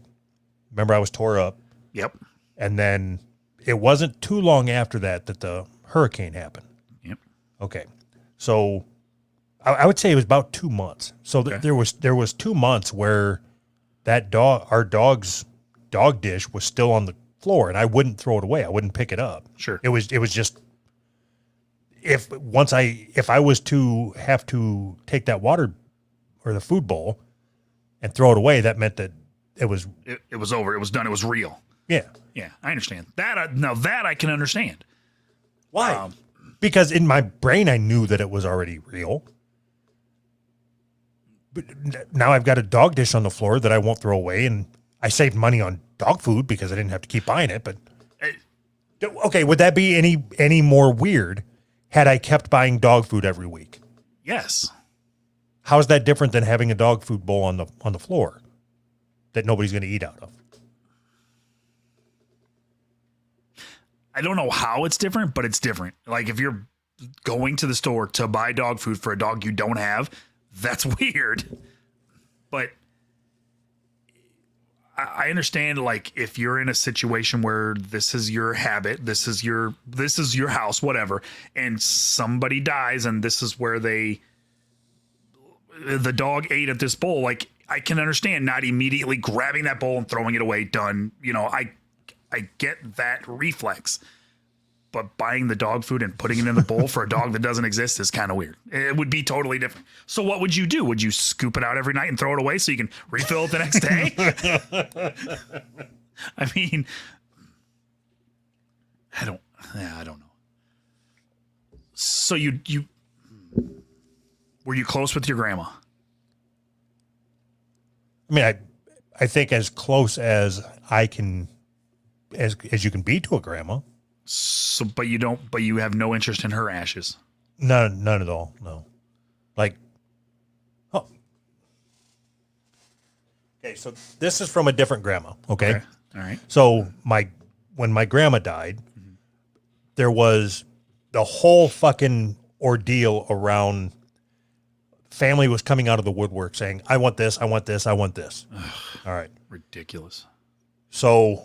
Remember I was tore up? Yep. And then it wasn't too long after that the hurricane happened. Yep. Okay. So I would say it was about 2 months. So there was 2 months where our dogs dog dish was still on the floor, and I wouldn't throw it away. I wouldn't pick it up. Sure. It was just if I was to have to take that water or the food bowl and throw it away, that meant that it was over. It was done. It was real. Yeah. Yeah, I understand that. Now that I can understand. Why? Because in my brain, I knew that it was already real. But now I've got a dog dish on the floor that I won't throw away, and I saved money on dog food because I didn't have to keep buying it. But okay, would that be any more weird had I kept buying dog food every week? Yes. How is that different than having a dog food bowl on the floor that nobody's going to eat out of? I don't know how it's different, but it's different. Like if you're going to the store to buy dog food for a dog you don't have, that's weird. But I understand, like, if you're in a situation where this is your habit, this is your house, whatever, and somebody dies and this is where the dog ate at this bowl, like, I can understand not immediately grabbing that bowl and throwing it away, done. You know, I get that reflex. But buying the dog food and putting it in the bowl for a dog that doesn't exist is kind of weird. It would be totally different. So what would you do? Would you scoop it out every night and throw it away so you can refill it the next day? I mean, I don't know. So you were you close with your grandma? I mean, I think as close as I can, as you can be to a grandma. So, but you have no interest in her ashes. None at all. No. Like, oh. Okay, so this is from a different grandma. Okay. All right. So when my grandma died, there was the whole fucking ordeal around. Family was coming out of the woodwork saying, I want this, I want this, I want this. All right. Ridiculous. So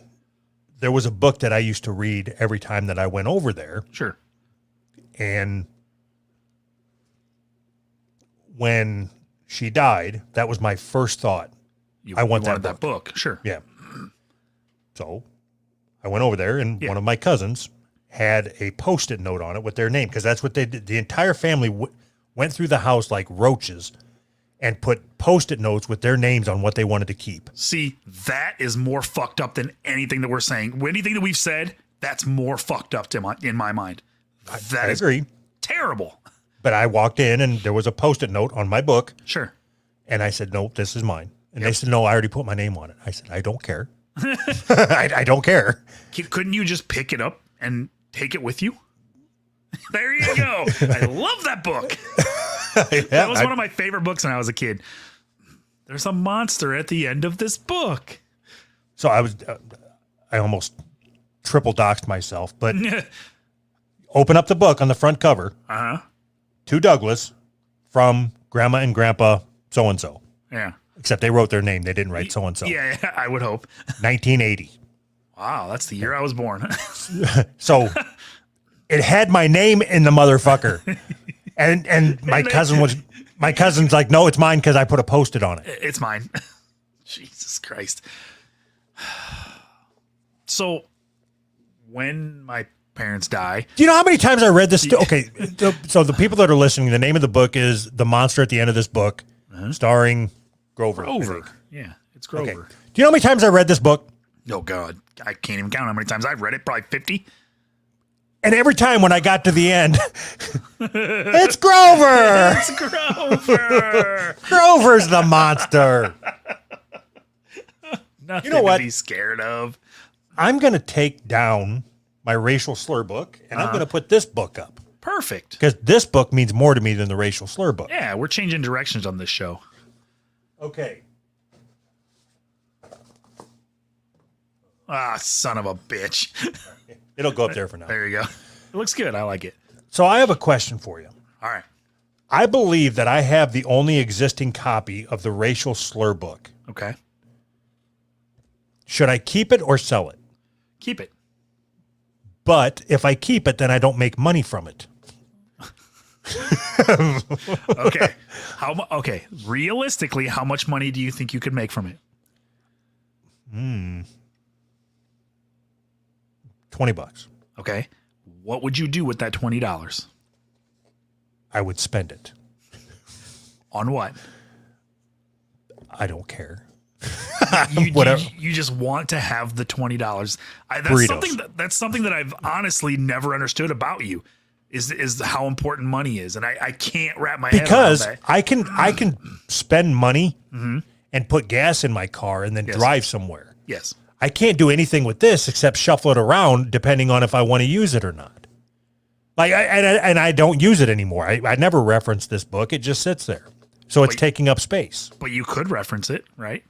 there was a book that I used to read every time that I went over there. Sure. And when she died, that was my first thought. I want that book. Sure. Yeah. So I went over there, and one of my cousins had a Post-it note on it with their name, because that's what they did. The entire family went through the house like roaches and put Post-it notes with their names on what they wanted to keep. See, that is more fucked up than anything that we're saying. Anything that we've said, that's more fucked up in my mind. I agree. Terrible. But I walked in and there was a Post-it note on my book. Sure. And I said, no, this is mine. And they said, no, I already put my name on it. I said, I don't care. I don't care. Couldn't you just pick it up and take it with you? There you go. I love that book. That was one of my favorite books when I was a kid. There's a monster at the end of this book. So I almost triple doxed myself, but open up the book on the front cover. To Douglas from Grandma and Grandpa so-and-so. Yeah. Except they wrote their name. They didn't write so-and-so. Yeah, I would hope. 1980. Wow, that's the year I was born. So it had my name in the motherfucker. And my cousin's like, no, it's mine because I put a Post-it on it. It's mine. Jesus Christ. So when my parents die. Do you know how many times I read this? Okay. So the people that are listening, the name of the book is The Monster at the End of This Book, starring Grover. Yeah, it's Grover. Okay. Do you know how many times I read this book? Oh, God. I can't even count how many times I've read it. Probably 50. And every time when I got to the end, it's Grover. It's Grover. Grover's the monster. Nothing You know what? to be scared of. I'm going to take down my racial slur book, and I'm going to put this book up. Perfect. Because this book means more to me than the racial slur book. Yeah, we're changing directions on this show. Okay. Ah, son of a bitch. It'll go up there for now. There you go. It looks good. I like it. So I have a question for you. All right. I believe that I have the only existing copy of the racial slur book. Okay. Should I keep it or sell it? Keep it. But if I keep it, then I don't make money from it. Okay. Okay. Realistically, how much money do you think you could make from it? $20. Okay. What would you do with that $20? I would spend it. On what? I don't care. Whatever. You just want to have the $20. That's something that I've honestly never understood about you is how important money is. And I can't wrap my head around that. I can spend money and put gas in my car and then drive somewhere. Yes. I can't do anything with this except shuffle it around depending on if I want to use it or not. Like I don't use it anymore. I never reference this book. It just sits there. So it's taking up space. But you could reference it, right?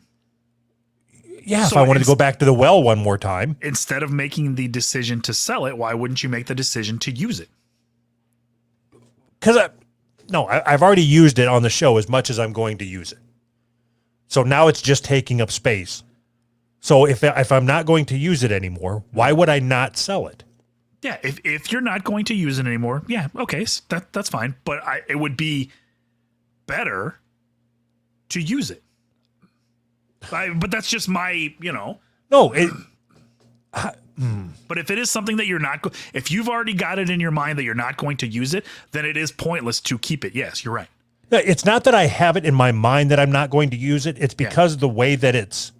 Yeah, so if I wanted to go back to the well one more time. Instead of making the decision to sell it, why wouldn't you make the decision to use it? Because I've already used it on the show as much as I'm going to use it. So now it's just taking up space. So if I'm not going to use it anymore, why would I not sell it? Yeah, if you're not going to use it anymore, yeah, okay, so that's fine. But it would be better to use it. But that's just my, No, But if it is something that you're not, if you've already got it in your mind that you're not going to use it, then it is pointless to keep it. Yes, you're right. It's not that I have it in my mind that I'm not going to use it. It's because of the way that it's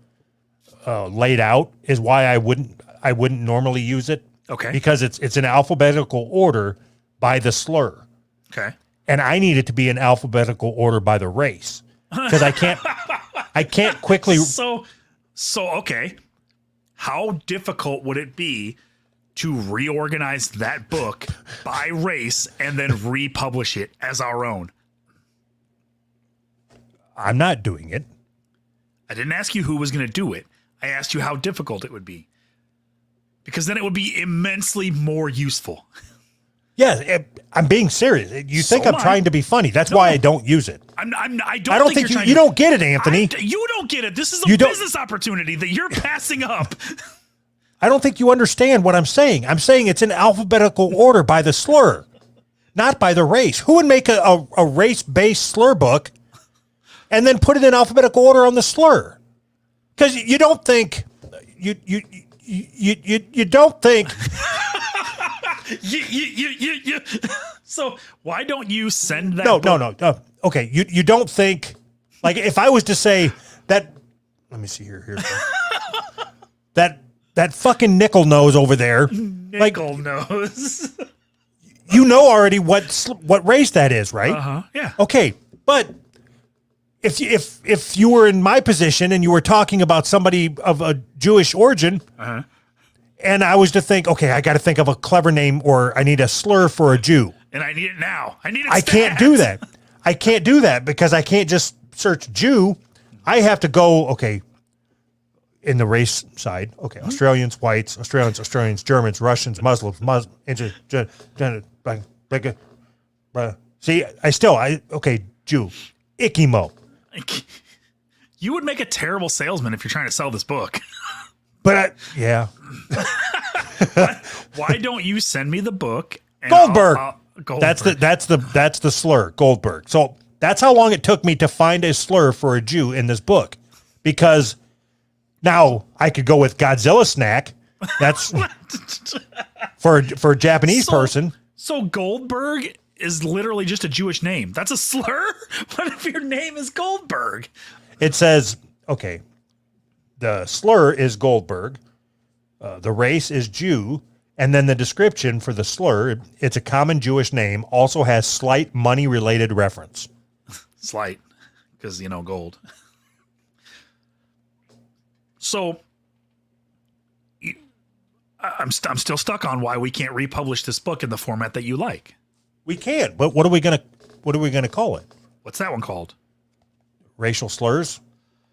laid out is why I wouldn't normally use it. Okay. Because it's in alphabetical order by the slur. Okay. And I need it to be in alphabetical order by the race because I can't quickly. So okay. How difficult would it be to reorganize that book by race and then republish it as our own? I'm not doing it. I didn't ask you who was going to do it. I asked you how difficult it would be. Because then it would be immensely more useful. Yeah, I'm being serious. You think I'm trying to be funny. That's why I don't use it. I don't think you don't get it, Anthony. You don't get it. This is a business opportunity that you're passing up. I don't think you understand what I'm saying. I'm saying it's in alphabetical order by the slur, not by the race. Who would make a race-based slur book and then put it in alphabetical order on the slur? Because you don't think you don't think. So why don't you send that? No. Okay, you don't think, like, if I was to say that, let me see here. that fucking nickel nose over there, nickel nose. You know already what race that is, right? Yeah. Okay, but if you were in my position and you were talking about somebody of a Jewish origin. And I was to think, okay, I got to think of a clever name, or I need a slur for a Jew. And I need it now. I can't do that. I can't do that because I can't just search Jew. I have to go, okay, in the race side. Okay, Australians, whites, Australians, Germans, Russians, Muslims, see, okay, Jew, Ikimo. You would make a terrible salesman if you're trying to sell this book. But yeah. Why don't you send me the book? And Goldberg. Goldberg. That's the slur, Goldberg. So that's how long it took me to find a slur for a Jew in this book, because now I could go with Godzilla snack. That's for a Japanese person. So Goldberg is literally just a Jewish name. That's a slur. What if your name is Goldberg? It says, okay, the slur is Goldberg. The race is Jew. And then the description for the slur, it's a common Jewish name, also has slight money-related reference. Slight, because, gold. So, I'm still stuck on why we can't republish this book in the format that you like. We can, but what are we gonna call it? What's that one called? Racial slurs,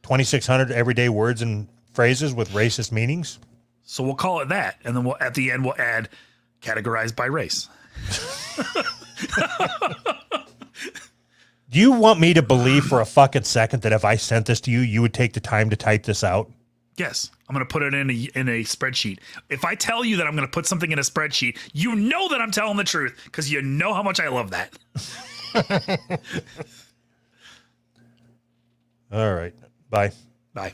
2,600 everyday words and phrases with racist meanings. So we'll call it that, and then at the end we'll add categorized by race. Do you want me to believe for a fucking second that if I sent this to you, you would take the time to type this out? Yes, I'm going to put it in a spreadsheet. If I tell you that I'm going to put something in a spreadsheet, you know that I'm telling the truth, because you know how much I love that. All right. Bye. Bye.